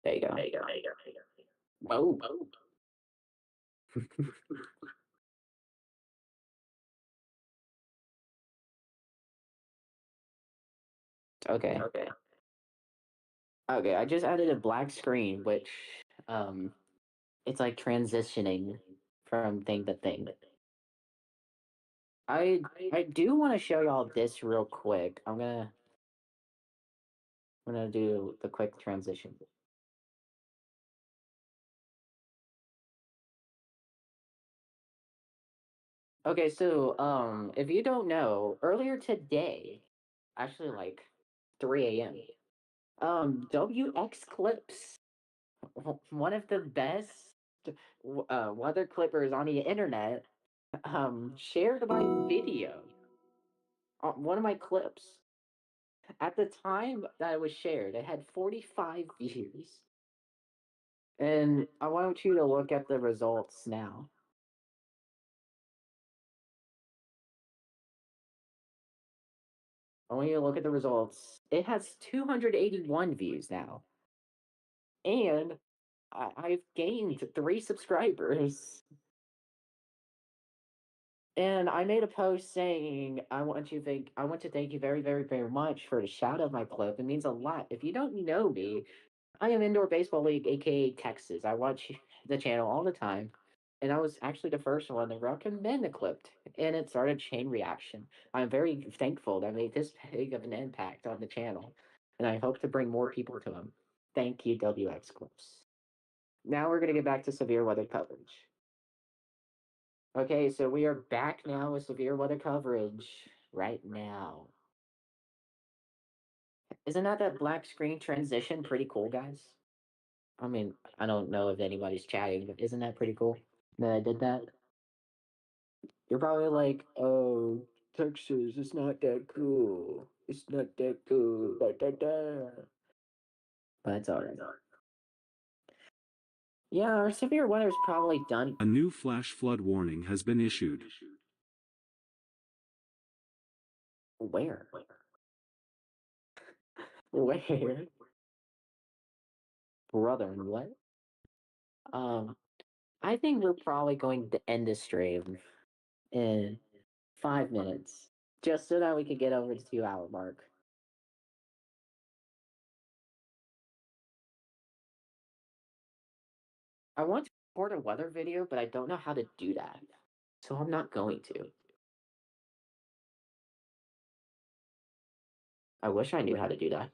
There you go. Oh, okay. Okay, I just added a black screen, which it's like transitioning from thing to thing. I I do want to show y'all this real quick. I'm gonna do the quick transition. Okay, so if you don't know, earlier today, actually like 3 a.m. WX Clips, one of the best weather clippers on the internet, shared my video, one of my clips. At the time that it was shared, it had 45 views. And I want you to look at the results now. I want you to look at the results. It has 281 views now. And I've gained 3 subscribers. And I made a post saying, I want to thank you very, very, very much for the shout out my clip. It means a lot. If you don't know me, I am Indoor Baseball League, aka Texas. I watch the channel all the time. And I was actually the first one to recommend the clip, and it started chain reaction. I'm very thankful that I made this big of an impact on the channel, and I hope to bring more people to them. Thank you, WX Clips. Now we're going to get back to severe weather coverage. Okay, so we are back now with severe weather coverage right now. Isn't that black screen transition pretty cool, guys? I mean, I don't know if anybody's chatting, but isn't that pretty cool that I did that? You're probably like, oh, Texas, it's not that cool. It's not that cool. Da, da, da. But it's alright. Yeah, our severe weather's probably done. A new flash flood warning has been issued. Where? Where? Brother, what? Um, I think we're probably going to end this stream in 5 minutes, just so that we could get over the 2 hour mark. I want to record a weather video, but I don't know how to do that. So I'm not going to. I wish I knew how to do that.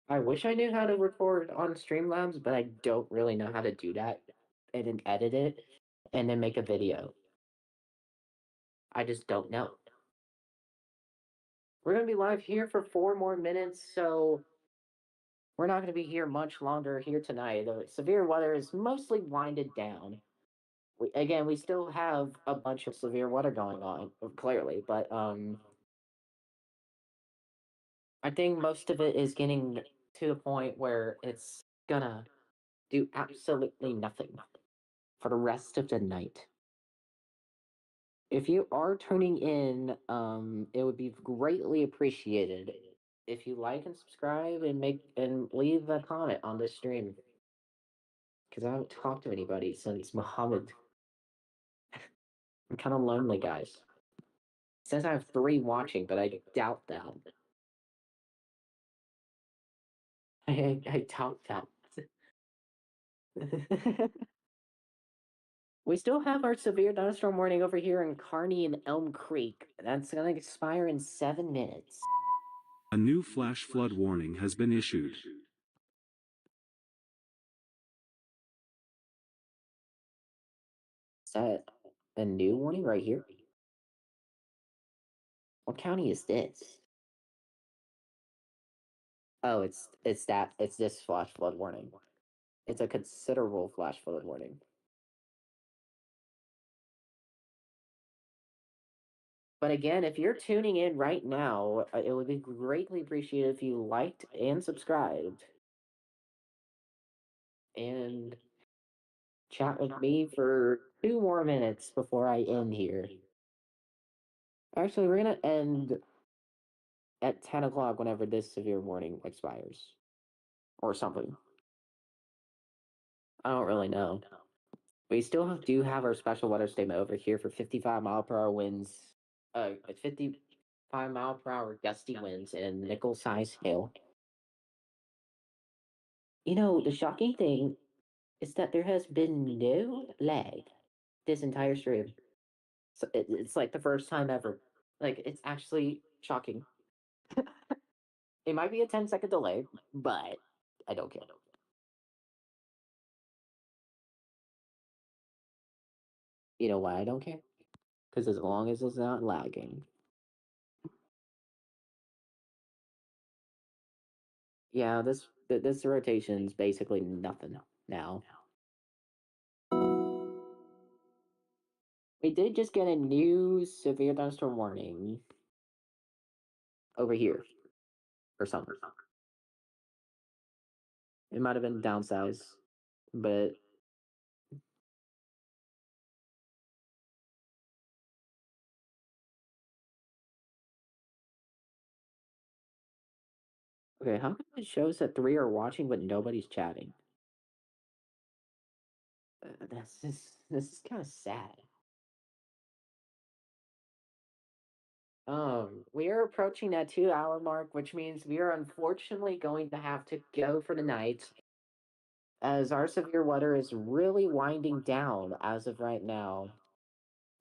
I wish I knew how to record on Streamlabs, but I don't really know how to do that and then edit it and then make a video. I just don't know. We're going to be live here for 4 more minutes, so we're not going to be here much longer here tonight. The severe weather is mostly winded down. We still have a bunch of severe weather going on, clearly, but I think most of it is getting to the point where it's gonna do absolutely nothing for the rest of the night. If you are tuning in, it would be greatly appreciated if you like and subscribe and leave a comment on this stream. Because I haven't talked to anybody since Muhammad. I'm kind of lonely, guys. It says I have 3 watching, but I doubt that. I doubt that. We still have our severe thunderstorm warning over here in Kearney and Elm Creek. That's going to expire in 7 minutes. A new flash flood warning has been issued. Is that a new warning right here? What county is this? Oh, it's this flash flood warning. It's a considerable flash flood warning. But again, if you're tuning in right now, it would be greatly appreciated if you liked and subscribed and chat with me for 2 more minutes before I end here. Actually, we're gonna end at 10 o'clock whenever this severe warning expires. Or something. I don't really know. We still do have our special weather statement over here for 55-mile-per-hour winds. 55-mile-per-hour gusty winds and nickel-size hail. You know, the shocking thing is that there has been no lag this entire stream. So it's like the first time ever. Like, it's actually shocking. It might be a 10-second delay, but I don't care. You know why I don't care? Because as long as it's not lagging. Yeah, this rotation's basically nothing now. We did just get a new severe thunderstorm warning over here or something. It might have been downsized, but okay. How come it shows that 3 are watching but nobody's chatting? This is kind of sad. We are approaching that 2 hour mark, which means we are unfortunately going to have to go for the night, as our severe weather is really winding down as of right now.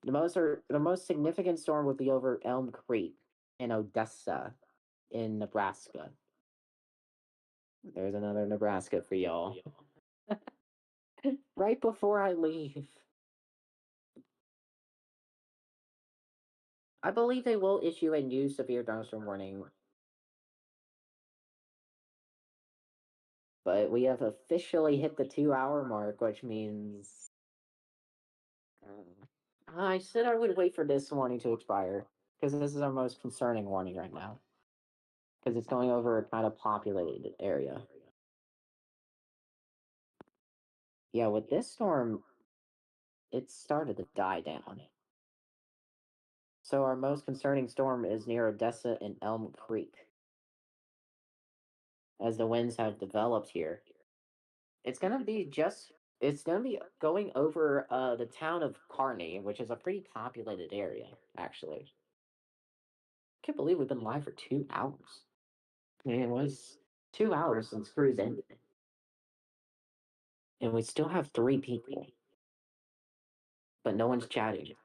The most significant storm would be over Elm Creek in Odessa, in Nebraska. There's another Nebraska for y'all. Right before I leave. I believe they will issue a new severe thunderstorm warning. But we have officially hit the 2 hour mark, which means I said I would wait for this warning to expire, because this is our most concerning warning right now. Because it's going over a kind of populated area. Yeah, with this storm, it started to die down. So our most concerning storm is near Odessa and Elm Creek, as the winds have developed here. It's gonna be just it's gonna be going over the town of Kearney, which is a pretty populated area, actually. Can't believe we've been live for 2 hours. It was 2 hours since cruise ended. And we still have 3 people. But no one's chatting.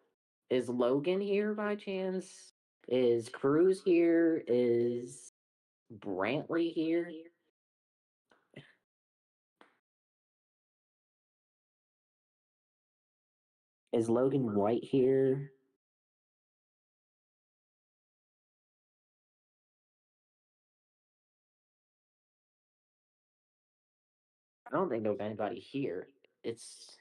Is Logan here by chance? Is Cruz here? Is Brantley here? Is Logan White here? I don't think there's anybody here. It's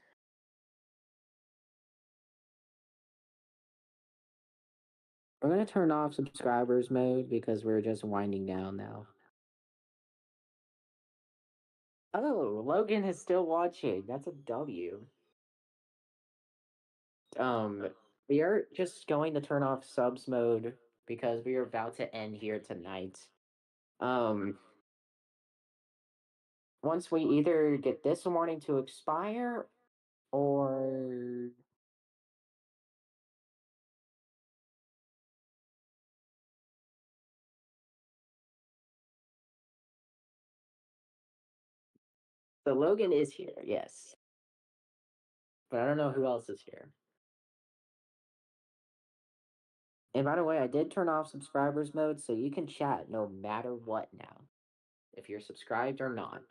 We're gonna turn off subscribers mode because we're just winding down now. Oh, Logan is still watching. That's a W. We are just going to turn off subs mode because we are about to end here tonight. Um, Once we either get this warning to expire or so Logan is here, yes. But I don't know who else is here. And by the way, I did turn off subscribers mode so you can chat no matter what now, if you're subscribed or not.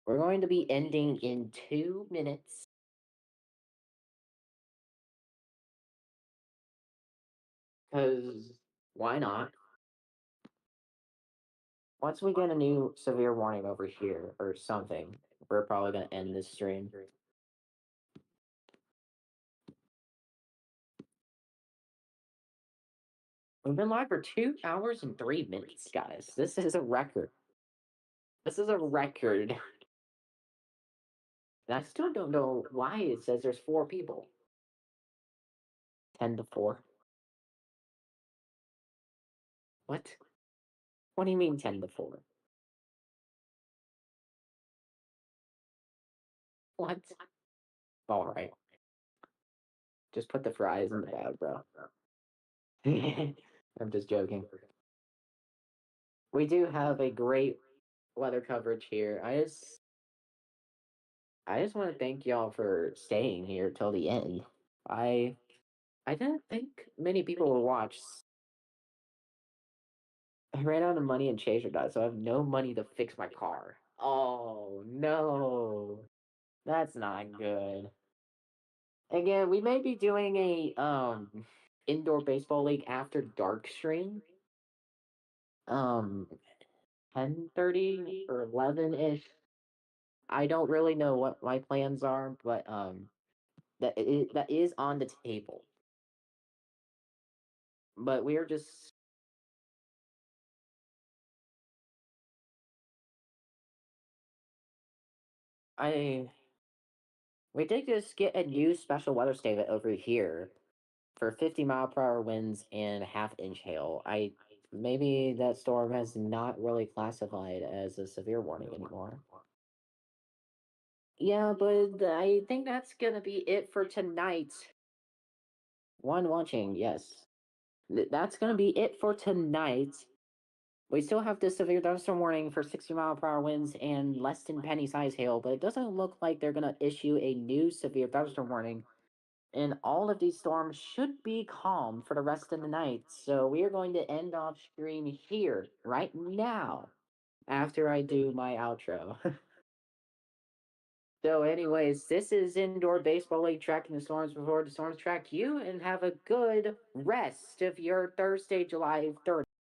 We're going to be ending in 2 minutes. Because why not? Once we get a new severe warning over here or something, we're probably gonna end this stream. We've been live for 2 hours and 3 minutes, guys. This is a record. This is a record. And I still don't know why it says there's 4 people. 10 to 4. What? What do you mean 10 to 4? What? All right. Just put the fries in the bag, bro. I'm just joking. We do have a great weather coverage here. I just want to thank y'all for staying here till the end. I didn't think many people would watch. I ran out of money and Chaser died, so I have no money to fix my car. Oh no. That's not good. Again, we may be doing a indoor baseball league after dark stream. 10:30 or 11-ish. I don't really know what my plans are, but that is on the table. But we are just I we did just get a new special weather statement over here for 50-mile-per-hour winds and half-inch hail. I maybe that storm has not really classified as a severe warning anymore. Yeah, but I think that's gonna be it for tonight. One watching, yes. That's gonna be it for tonight. We still have the severe thunderstorm warning for 60-mile-per-hour winds and less than penny-size hail, but it doesn't look like they're gonna issue a new severe thunderstorm warning. And all of these storms should be calm for the rest of the night. So we are going to end off stream here right now after I do my outro. So, anyways, this is Indoor Baseball League tracking the storms before the storms track you, and have a good rest of your Thursday, July 30th.